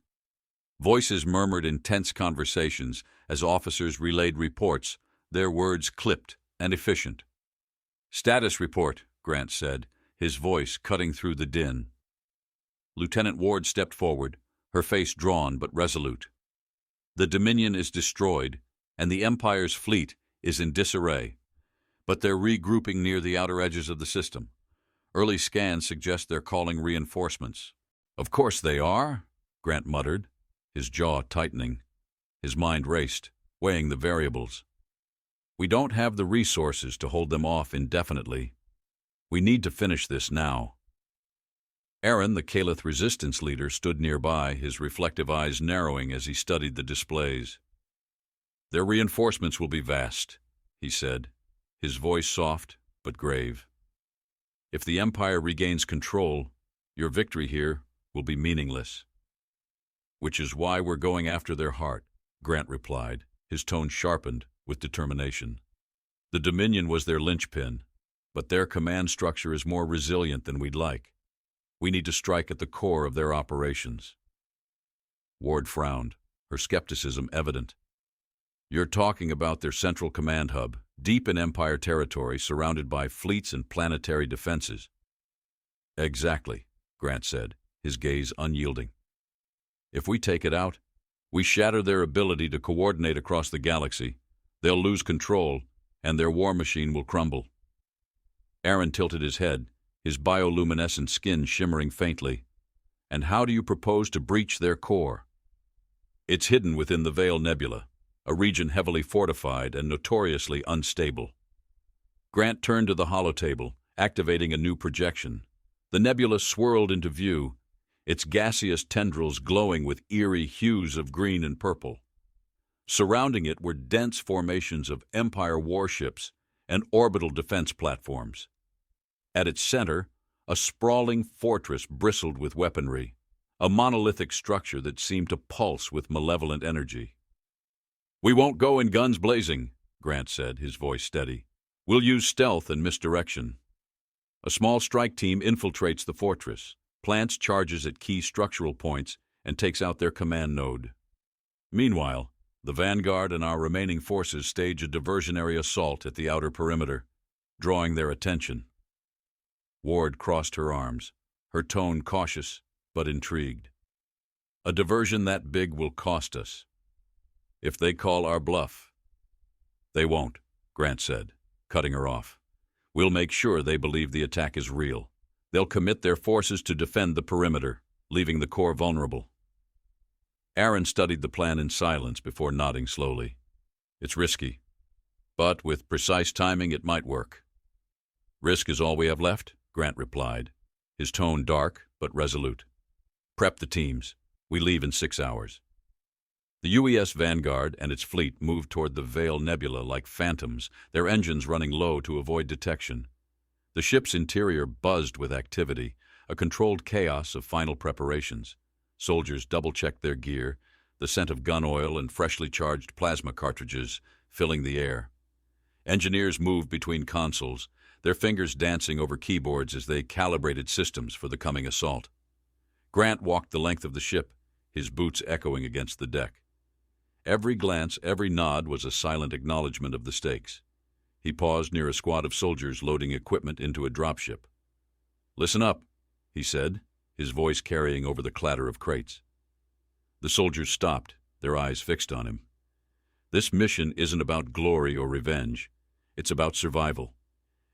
Voices murmured intense conversations as officers relayed reports, their words clipped and efficient. "Status report," Grant said, his voice cutting through the din. Lieutenant Ward stepped forward, her face drawn but resolute. "The Dominion is destroyed, and the Empire's fleet is in disarray, but they're regrouping near the outer edges of the system. Early scans suggest they're calling reinforcements. Of course they are, Grant muttered, his jaw tightening. His mind raced, weighing the variables. We don't have the resources to hold them off indefinitely. We need to finish this now. Oron, the Caliph resistance leader, stood nearby, his reflective eyes narrowing as he studied the displays. Their reinforcements will be vast, he said, his voice soft but grave. If the Empire regains control, your victory here will be meaningless. Which is why we're going after their heart, Grant replied, his tone sharpened with determination. The Dominion was their linchpin, but their command structure is more resilient than we'd like. We need to strike at the core of their operations. Ward frowned, her skepticism evident. You're talking about their central command hub, deep in Empire territory, surrounded by fleets and planetary defenses. Exactly, Grant said, his gaze unyielding. If we take it out, we shatter their ability to coordinate across the galaxy. They'll lose control, and their war machine will crumble. Oron tilted his head, his bioluminescent skin shimmering faintly. And how do you propose to breach their core? It's hidden within the Veil Nebula, a region heavily fortified and notoriously unstable. Grant turned to the holotable, activating a new projection. The nebula swirled into view, its gaseous tendrils glowing with eerie hues of green and purple. Surrounding it were dense formations of Empire warships and orbital defense platforms. At its center, a sprawling fortress bristled with weaponry, a monolithic structure that seemed to pulse with malevolent energy. We won't go in guns blazing, Grant said, his voice steady. We'll use stealth and misdirection. A small strike team infiltrates the fortress, plants charges at key structural points, and takes out their command node. Meanwhile, the vanguard and our remaining forces stage a diversionary assault at the outer perimeter, drawing their attention. Ward crossed her arms, her tone cautious but intrigued. A diversion that big will cost us. If they call our bluff. They won't, Grant said, cutting her off. We'll make sure they believe the attack is real. They'll commit their forces to defend the perimeter, leaving the core vulnerable. Oron studied the plan in silence before nodding slowly. It's risky, but with precise timing it might work. Risk is all we have left, Grant replied, his tone dark but resolute. Prep the teams. We leave in 6 hours. The UES Vanguard and its fleet moved toward the Veil Nebula like phantoms, their engines running low to avoid detection. The ship's interior buzzed with activity, a controlled chaos of final preparations. Soldiers double-checked their gear, the scent of gun oil and freshly charged plasma cartridges filling the air. Engineers moved between consoles, their fingers dancing over keyboards as they calibrated systems for the coming assault. Grant walked the length of the ship, his boots echoing against the deck. Every glance, every nod was a silent acknowledgement of the stakes. He paused near a squad of soldiers loading equipment into a dropship. Listen up, he said, his voice carrying over the clatter of crates. The soldiers stopped, their eyes fixed on him. This mission isn't about glory or revenge. It's about survival.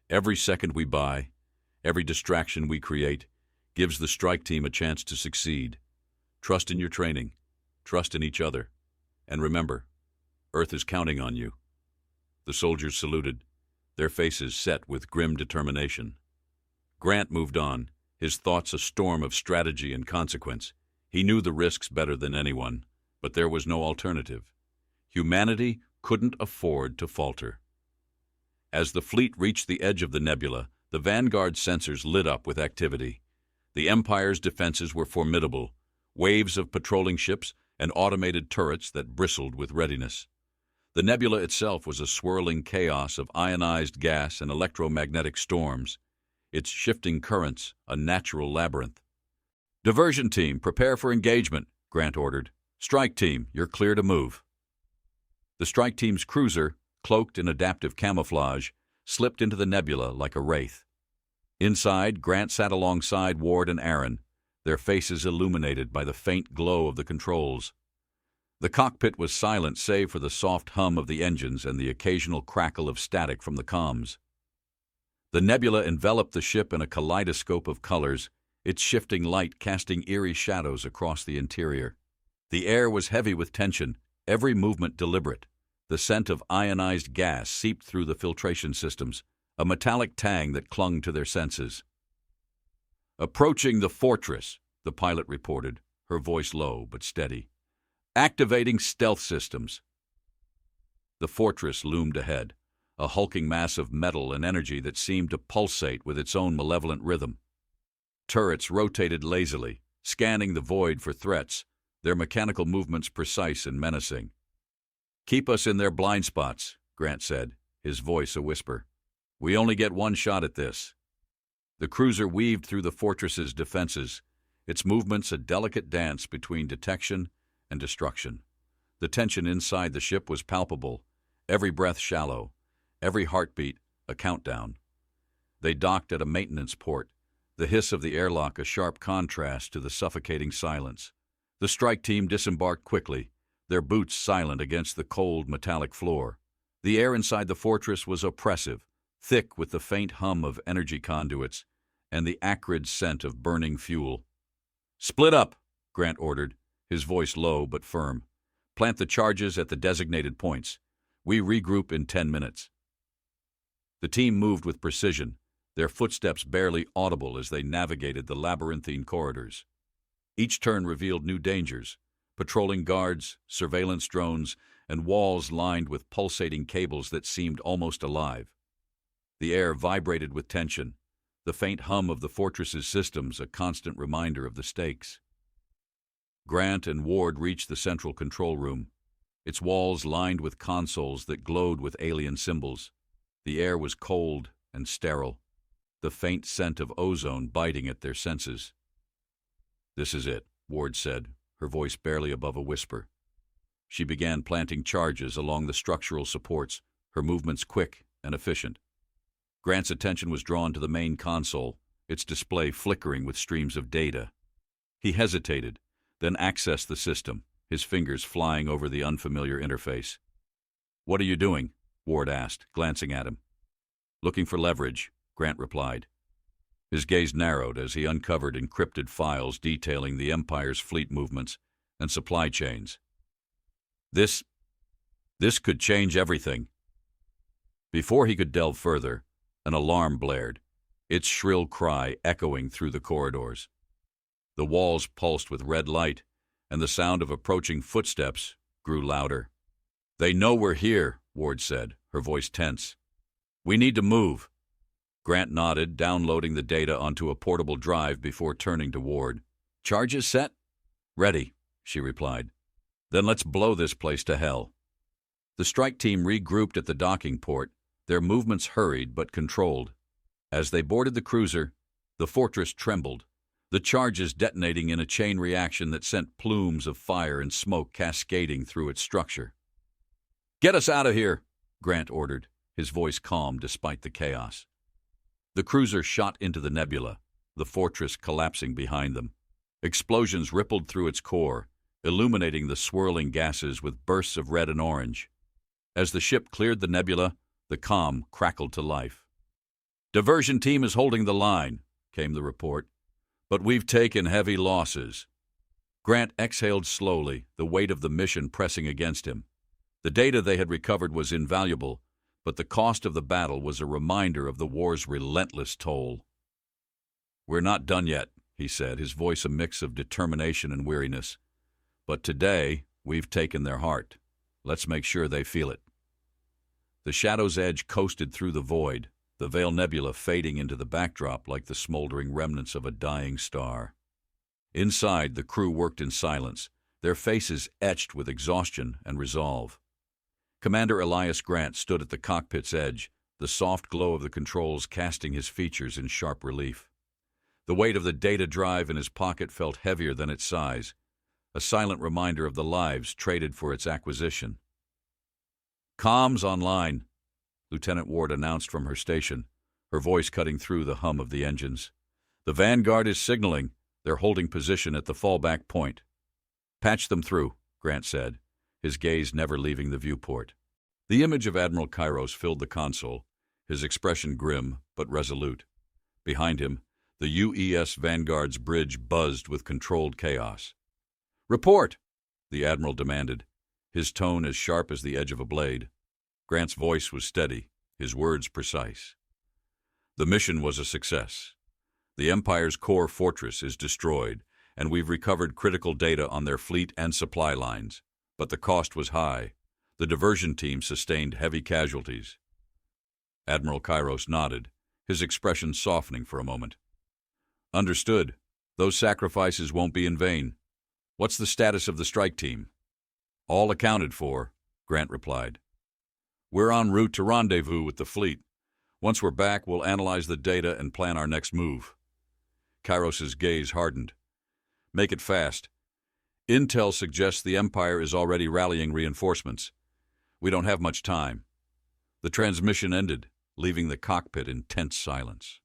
Every second we buy, every distraction we create, gives the strike team a chance to succeed. Trust in your training. Trust in each other. And remember, Earth is counting on you. The soldiers saluted, their faces set with grim determination. Grant moved on, his thoughts a storm of strategy and consequence. He knew the risks better than anyone, but there was no alternative. Humanity couldn't afford to falter. As the fleet reached the edge of the nebula, the Vanguard sensors lit up with activity. The Empire's defenses were formidable, waves of patrolling ships and automated turrets that bristled with readiness. The nebula itself was a swirling chaos of ionized gas and electromagnetic storms, its shifting currents a natural labyrinth. Diversion team, prepare for engagement, Grant ordered. Strike team, you're clear to move. The strike team's cruiser, cloaked in adaptive camouflage, slipped into the nebula like a wraith. Inside, Grant sat alongside Ward and Oron, their faces illuminated by the faint glow of the controls. The cockpit was silent save for the soft hum of the engines and the occasional crackle of static from the comms. The nebula enveloped the ship in a kaleidoscope of colors, its shifting light casting eerie shadows across the interior. The air was heavy with tension, every movement deliberate. The scent of ionized gas seeped through the filtration systems, a metallic tang that clung to their senses. "Approaching the fortress," the pilot reported, her voice low but steady. "Activating stealth systems." The fortress loomed ahead, a hulking mass of metal and energy that seemed to pulsate with its own malevolent rhythm. Turrets rotated lazily, scanning the void for threats, their mechanical movements precise and menacing. "Keep us in their blind spots," Grant said, his voice a whisper. "We only get one shot at this." The cruiser weaved through the fortress's defenses, its movements a delicate dance between detection and destruction. The tension inside the ship was palpable, every breath shallow, every heartbeat a countdown. They docked at a maintenance port, the hiss of the airlock a sharp contrast to the suffocating silence. The strike team disembarked quickly, their boots silent against the cold metallic floor. The air inside the fortress was oppressive, thick with the faint hum of energy conduits and the acrid scent of burning fuel. "Split up," Grant ordered, his voice low but firm. "Plant the charges at the designated points. We regroup in 10 minutes." The team moved with precision, their footsteps barely audible as they navigated the labyrinthine corridors. Each turn revealed new dangers: patrolling guards, surveillance drones, and walls lined with pulsating cables that seemed almost alive. The air vibrated with tension, the faint hum of the fortress's systems a constant reminder of the stakes. Grant and Ward reached the central control room, its walls lined with consoles that glowed with alien symbols. The air was cold and sterile, the faint scent of ozone biting at their senses. "This is it," Ward said, her voice barely above a whisper. She began planting charges along the structural supports, her movements quick and efficient. Grant's attention was drawn to the main console, its display flickering with streams of data. He hesitated, then accessed the system, his fingers flying over the unfamiliar interface. "What are you doing?" Ward asked, glancing at him. "Looking for leverage," Grant replied. His gaze narrowed as he uncovered encrypted files detailing the Empire's fleet movements and supply chains. This could change everything." Before he could delve further, an alarm blared, its shrill cry echoing through the corridors. The walls pulsed with red light, and the sound of approaching footsteps grew louder. "They know we're here," Ward said, her voice tense. "We need to move." Grant nodded, downloading the data onto a portable drive before turning to Ward. "Charges set?" "Ready," she replied. "Then let's blow this place to hell." The strike team regrouped at the docking port, their movements hurried but controlled. As they boarded the cruiser, the fortress trembled, the charges detonating in a chain reaction that sent plumes of fire and smoke cascading through its structure. "Get us out of here," Grant ordered, his voice calm despite the chaos. The cruiser shot into the nebula, the fortress collapsing behind them. Explosions rippled through its core, illuminating the swirling gases with bursts of red and orange. As the ship cleared the nebula, the comm crackled to life. "Diversion team is holding the line," came the report, "but we've taken heavy losses." Grant exhaled slowly, the weight of the mission pressing against him. The data they had recovered was invaluable, but the cost of the battle was a reminder of the war's relentless toll. "We're not done yet," he said, his voice a mix of determination and weariness. "But today, we've taken their heart. Let's make sure they feel it." The shadow's edge coasted through the void, the Veil Nebula fading into the backdrop like the smoldering remnants of a dying star. Inside, the crew worked in silence, their faces etched with exhaustion and resolve. Commander Elias Grant stood at the cockpit's edge, the soft glow of the controls casting his features in sharp relief. The weight of the data drive in his pocket felt heavier than its size, a silent reminder of the lives traded for its acquisition. "Comms online," Lieutenant Ward announced from her station, her voice cutting through the hum of the engines. "The Vanguard is signaling. They're holding position at the fallback point." "Patch them through," Grant said, his gaze never leaving the viewport. The image of Admiral Kairos filled the console, his expression grim but resolute. Behind him, the UES Vanguard's bridge buzzed with controlled chaos. "Report!" the Admiral demanded, his tone as sharp as the edge of a blade. Grant's voice was steady, his words precise. "The mission was a success. The Empire's core fortress is destroyed, and we've recovered critical data on their fleet and supply lines. But the cost was high. The diversion team sustained heavy casualties." Admiral Kairos nodded, his expression softening for a moment. "Understood. Those sacrifices won't be in vain. What's the status of the strike team?" "All accounted for," Grant replied. "We're en route to rendezvous with the fleet. Once we're back, we'll analyze the data and plan our next move." Kairos's gaze hardened. "Make it fast. Intel suggests the Empire is already rallying reinforcements. We don't have much time." The transmission ended, leaving the cockpit in tense silence.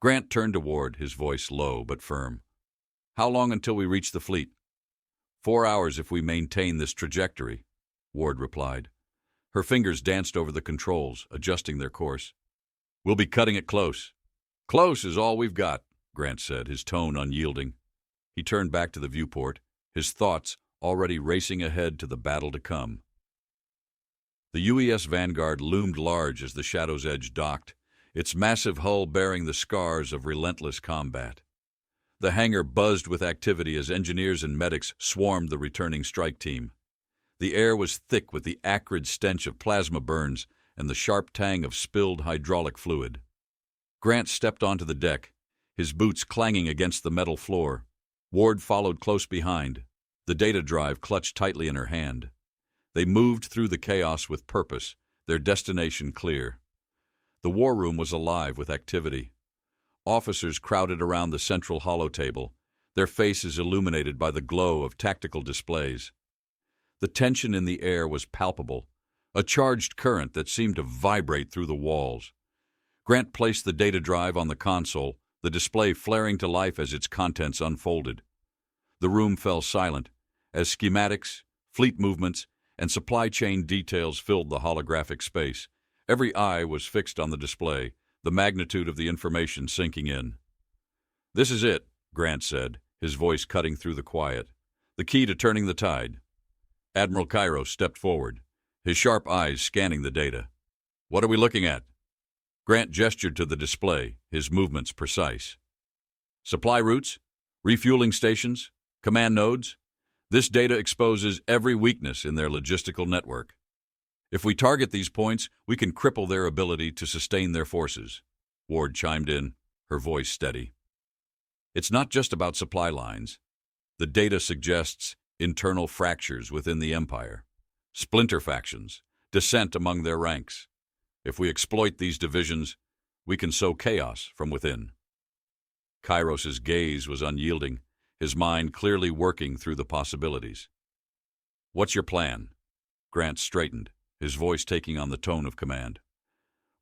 Grant turned to Ward, his voice low but firm. "How long until we reach the fleet?" 4 hours if we maintain this trajectory," Ward replied. Her fingers danced over the controls, adjusting their course. "We'll be cutting it close." "Close is all we've got," Grant said, his tone unyielding. He turned back to the viewport, his thoughts already racing ahead to the battle to come. The UES Vanguard loomed large as the Shadow's Edge docked, its massive hull bearing the scars of relentless combat. The hangar buzzed with activity as engineers and medics swarmed the returning strike team. The air was thick with the acrid stench of plasma burns and the sharp tang of spilled hydraulic fluid. Grant stepped onto the deck, his boots clanging against the metal floor. Ward followed close behind, the data drive clutched tightly in her hand. They moved through the chaos with purpose, their destination clear. The war room was alive with activity. Officers crowded around the central holotable, their faces illuminated by the glow of tactical displays. The tension in the air was palpable, a charged current that seemed to vibrate through the walls. Grant placed the data drive on the console, the display flaring to life as its contents unfolded. The room fell silent, as schematics, fleet movements, and supply chain details filled the holographic space. Every eye was fixed on the display, the magnitude of the information sinking in. "This is it," Grant said, his voice cutting through the quiet. "The key to turning the tide." Admiral Kairos stepped forward, his sharp eyes scanning the data. "What are we looking at?" Grant gestured to the display, his movements precise. "Supply routes, refueling stations, command nodes. This data exposes every weakness in their logistical network. If we target these points, we can cripple their ability to sustain their forces." Ward chimed in, her voice steady. "It's not just about supply lines. The data suggests internal fractures within the Empire, splinter factions, dissent among their ranks. If we exploit these divisions, we can sow chaos from within." Kairos's gaze was unyielding, his mind clearly working through the possibilities. "What's your plan?" Grant straightened, his voice taking on the tone of command.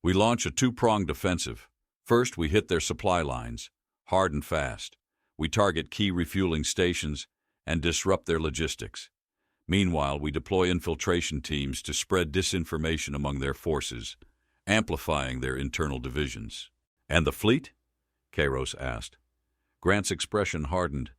"We launch a two-pronged offensive. First, we hit their supply lines, hard and fast. We target key refueling stations and disrupt their logistics. Meanwhile, we deploy infiltration teams to spread disinformation among their forces, amplifying their internal divisions." "And the fleet?" Kairos asked. Grant's expression hardened.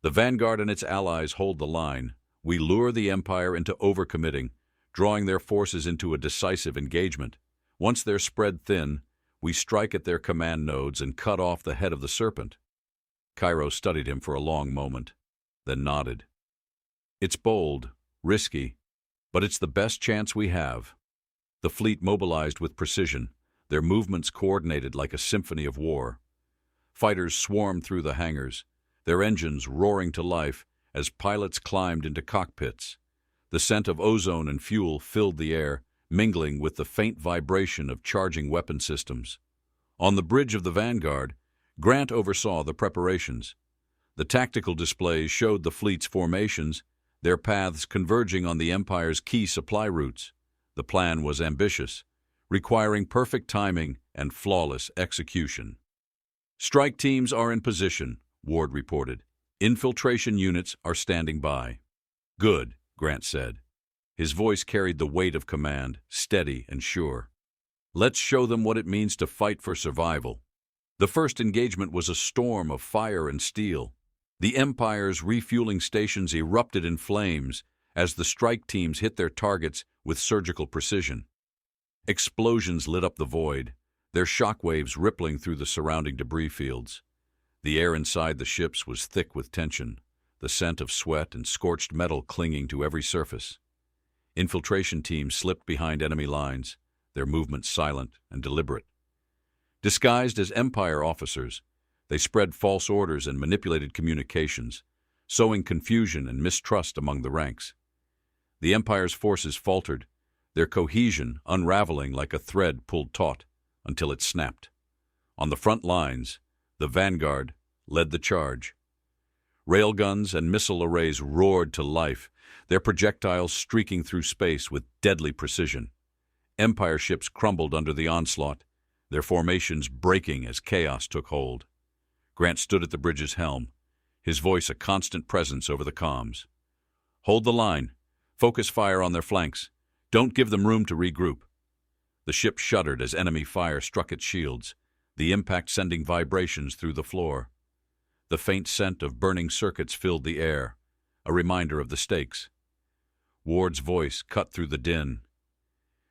"The Vanguard and its allies hold the line. We lure the Empire into overcommitting, drawing their forces into a decisive engagement. Once they're spread thin, we strike at their command nodes and cut off the head of the serpent." Kairos studied him for a long moment, then nodded. "It's bold, risky, but it's the best chance we have." The fleet mobilized with precision, their movements coordinated like a symphony of war. Fighters swarmed through the hangars, their engines roaring to life as pilots climbed into cockpits. The scent of ozone and fuel filled the air, mingling with the faint vibration of charging weapon systems. On the bridge of the Vanguard, Grant oversaw the preparations. The tactical displays showed the fleet's formations, their paths converging on the Empire's key supply routes. The plan was ambitious, requiring perfect timing and flawless execution. "Strike teams are in position," Ward reported. "Infiltration units are standing by." "Good," Grant said. His voice carried the weight of command, steady and sure. Let's show them what it means to fight for survival. The first engagement was a storm of fire and steel. The Empire's refueling stations erupted in flames as the strike teams hit their targets with surgical precision. Explosions lit up the void, their shockwaves rippling through the surrounding debris fields. The air inside the ships was thick with tension, the scent of sweat and scorched metal clinging to every surface. Infiltration teams slipped behind enemy lines, their movements silent and deliberate. Disguised as Empire officers, they spread false orders and manipulated communications, sowing confusion and mistrust among the ranks. The Empire's forces faltered, their cohesion unraveling like a thread pulled taut until it snapped. On the front lines, the vanguard led the charge. Railguns and missile arrays roared to life, their projectiles streaking through space with deadly precision. Empire ships crumbled under the onslaught, their formations breaking as chaos took hold. Grant stood at the bridge's helm, his voice a constant presence over the comms. "Hold the line. Focus fire on their flanks. Don't give them room to regroup." The ship shuddered as enemy fire struck its shields, the impact sending vibrations through the floor. The faint scent of burning circuits filled the air, a reminder of the stakes. Ward's voice cut through the din.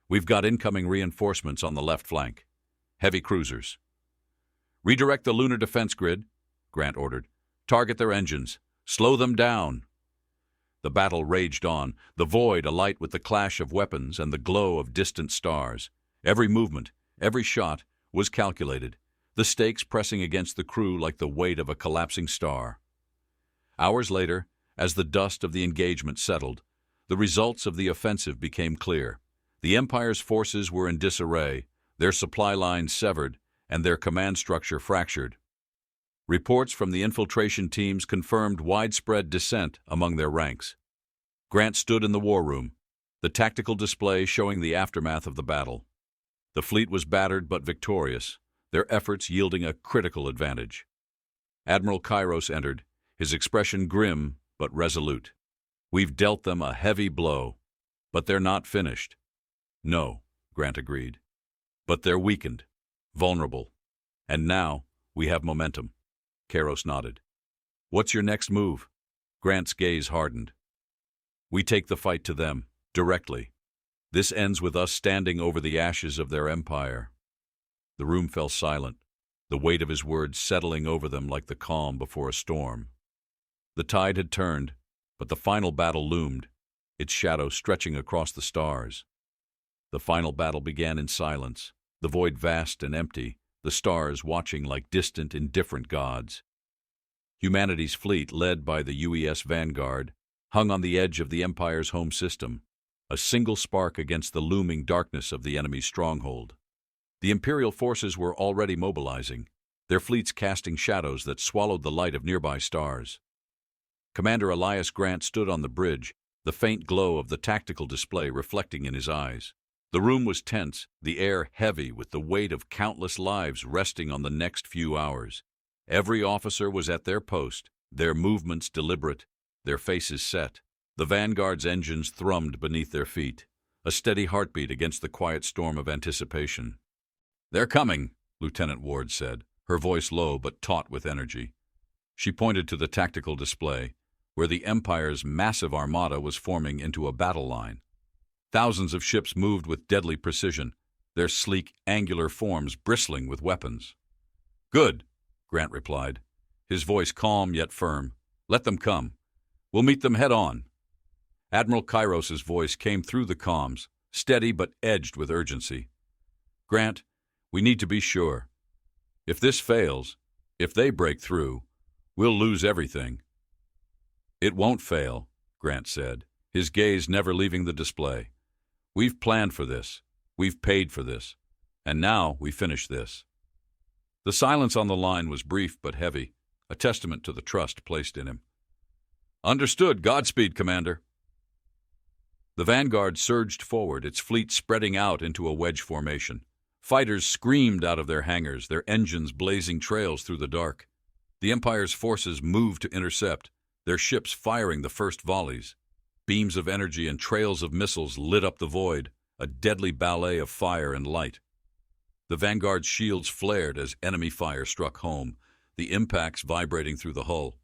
"We've got incoming reinforcements on the left flank. Heavy cruisers." "Redirect the lunar defense grid," Grant ordered. "Target their engines. Slow them down." The battle raged on, the void alight with the clash of weapons and the glow of distant stars. Every movement, every shot, was calculated, the stakes pressing against the crew like the weight of a collapsing star. Hours later, as the dust of the engagement settled, the results of the offensive became clear. The Empire's forces were in disarray, their supply lines severed, and their command structure fractured. Reports from the infiltration teams confirmed widespread dissent among their ranks. Grant stood in the war room, the tactical display showing the aftermath of the battle. The fleet was battered but victorious, their efforts yielding a critical advantage. Admiral Kairos entered, his expression grim but resolute. "We've dealt them a heavy blow, but they're not finished." "No," Grant agreed. "But they're weakened, vulnerable. And now we have momentum." Kairos nodded. "What's your next move?" Grant's gaze hardened. "We take the fight to them, directly. This ends with us standing over the ashes of their empire." The room fell silent, the weight of his words settling over them like the calm before a storm. The tide had turned, but the final battle loomed, its shadow stretching across the stars. The final battle began in silence, the void vast and empty, the stars watching like distant, indifferent gods. Humanity's fleet, led by the UES Vanguard, hung on the edge of the Empire's home system, a single spark against the looming darkness of the enemy's stronghold. The Imperial forces were already mobilizing, their fleets casting shadows that swallowed the light of nearby stars. Commander Elias Grant stood on the bridge, the faint glow of the tactical display reflecting in his eyes. The room was tense, the air heavy with the weight of countless lives resting on the next few hours. Every officer was at their post, their movements deliberate, their faces set. The Vanguard's engines thrummed beneath their feet, a steady heartbeat against the quiet storm of anticipation. "They're coming," Lieutenant Ward said, her voice low but taut with energy. She pointed to the tactical display, where the Empire's massive armada was forming into a battle line. Thousands of ships moved with deadly precision, their sleek, angular forms bristling with weapons. "Good," Grant replied, his voice calm yet firm. "Let them come. We'll meet them head on." Admiral Kairos's voice came through the comms, steady but edged with urgency. "Grant, we need to be sure. If this fails, if they break through, we'll lose everything." "It won't fail," Grant said, his gaze never leaving the display. "We've planned for this. We've paid for this. And now we finish this." The silence on the line was brief but heavy, a testament to the trust placed in him. "Understood. Godspeed, Commander." The Vanguard surged forward, its fleet spreading out into a wedge formation. Fighters screamed out of their hangars, their engines blazing trails through the dark. The Empire's forces moved to intercept, their ships firing the first volleys. Beams of energy and trails of missiles lit up the void, a deadly ballet of fire and light. The Vanguard's shields flared as enemy fire struck home, the impacts vibrating through the hull.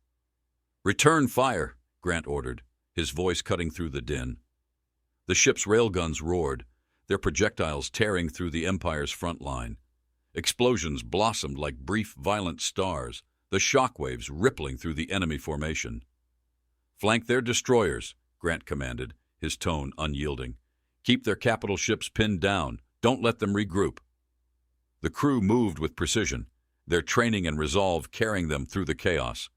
"Return fire," Grant ordered, his voice cutting through the din. The ship's railguns roared, their projectiles tearing through the Empire's front line. Explosions blossomed like brief, violent stars, the shockwaves rippling through the enemy formation. "Flank their destroyers," Grant commanded, his tone unyielding. "Keep their capital ships pinned down. Don't let them regroup." The crew moved with precision, their training and resolve carrying them through the chaos.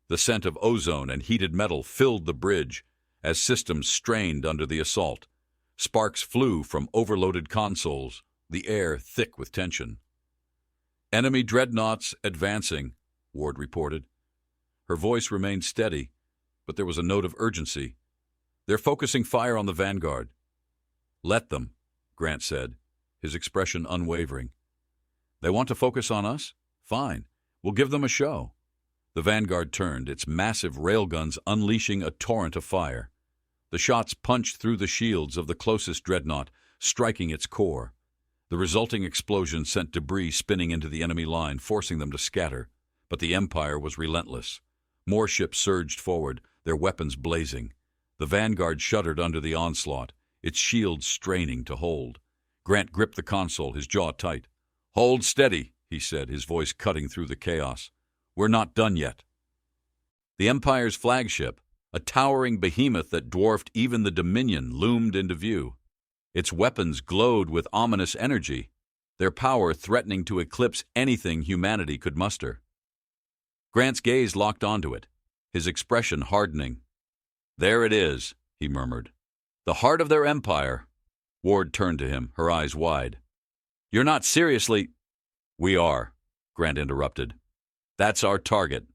The scent of ozone and heated metal filled the bridge as systems strained under the assault. Sparks flew from overloaded consoles, the air thick with tension. "Enemy dreadnoughts advancing," Ward reported. Her voice remained steady, but there was a note of urgency. "They're focusing fire on the Vanguard." "Let them," Grant said, his expression unwavering. "They want to focus on us? Fine. We'll give them a show." The Vanguard turned, its massive railguns unleashing a torrent of fire. The shots punched through the shields of the closest dreadnought, striking its core. The resulting explosion sent debris spinning into the enemy line, forcing them to scatter. But the Empire was relentless. More ships surged forward, their weapons blazing. The Vanguard shuddered under the onslaught, its shields straining to hold. Grant gripped the console, his jaw tight. "Hold steady," he said, his voice cutting through the chaos. "We're not done yet." The Empire's flagship, a towering behemoth that dwarfed even the Dominion, loomed into view. Its weapons glowed with ominous energy, their power threatening to eclipse anything humanity could muster. Grant's gaze locked onto it, his expression hardening. "There it is," he murmured. "The heart of their empire." Ward turned to him, her eyes wide. "You're not seriously—" "We are," Grant interrupted. "That's our target."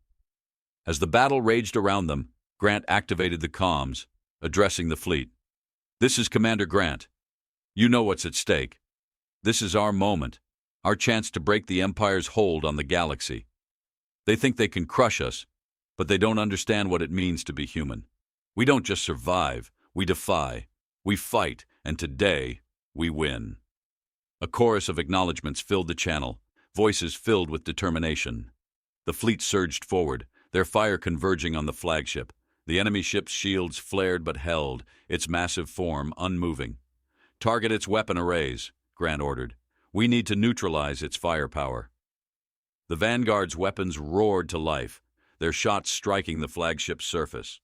As the battle raged around them, Grant activated the comms, addressing the fleet. "This is Commander Grant. You know what's at stake. This is our moment, our chance to break the Empire's hold on the galaxy. They think they can crush us, but they don't understand what it means to be human. We don't just survive, we defy. We fight, and today, we win." A chorus of acknowledgments filled the channel, voices filled with determination. The fleet surged forward, their fire converging on the flagship. The enemy ship's shields flared but held, its massive form unmoving. "Target its weapon arrays," Grant ordered. "We need to neutralize its firepower." The Vanguard's weapons roared to life, their shots striking the flagship's surface.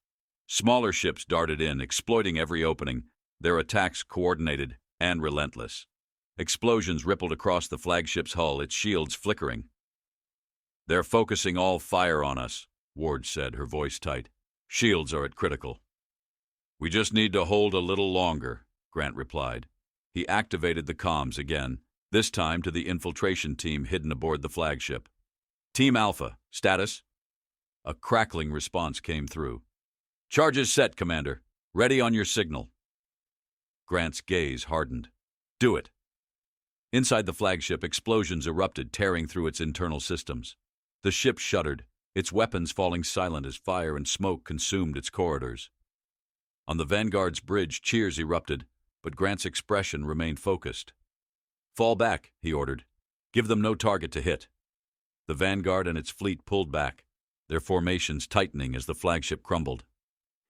Smaller ships darted in, exploiting every opening, their attacks coordinated and relentless. Explosions rippled across the flagship's hull, its shields flickering. "They're focusing all fire on us," Ward said, her voice tight. "Shields are at critical." "We just need to hold a little longer," Grant replied. He activated the comms again, this time to the infiltration team hidden aboard the flagship. "Team Alpha, status?" A crackling response came through. "Charges set, Commander. Ready on your signal." Grant's gaze hardened. "Do it." Inside the flagship, explosions erupted, tearing through its internal systems. The ship shuddered, its weapons falling silent as fire and smoke consumed its corridors. On the Vanguard's bridge, cheers erupted, but Grant's expression remained focused. "Fall back," he ordered. "Give them no target to hit." The Vanguard and its fleet pulled back, their formations tightening as the flagship crumbled.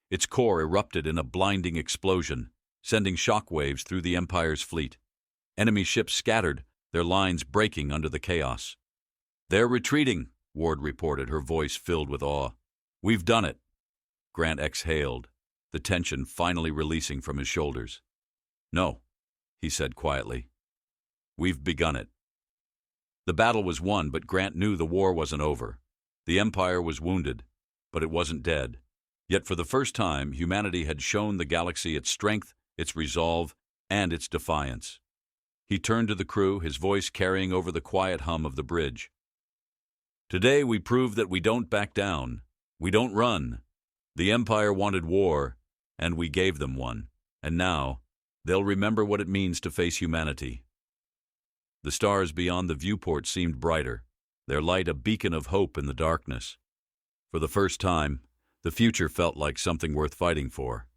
Its core erupted in a blinding explosion, sending shockwaves through the Empire's fleet. Enemy ships scattered, their lines breaking under the chaos. "They're retreating," Ward reported, her voice filled with awe. "We've done it." Grant exhaled, the tension finally releasing from his shoulders. "No," he said quietly. "We've begun it." The battle was won, but Grant knew the war wasn't over. The Empire was wounded, but it wasn't dead. Yet for the first time, humanity had shown the galaxy its strength, its resolve, and its defiance. He turned to the crew, his voice carrying over the quiet hum of the bridge. "Today we proved that we don't back down. We don't run. The Empire wanted war, and we gave them one. And now, they'll remember what it means to face humanity." The stars beyond the viewport seemed brighter, their light a beacon of hope in the darkness. For the first time, the future felt like something worth fighting for.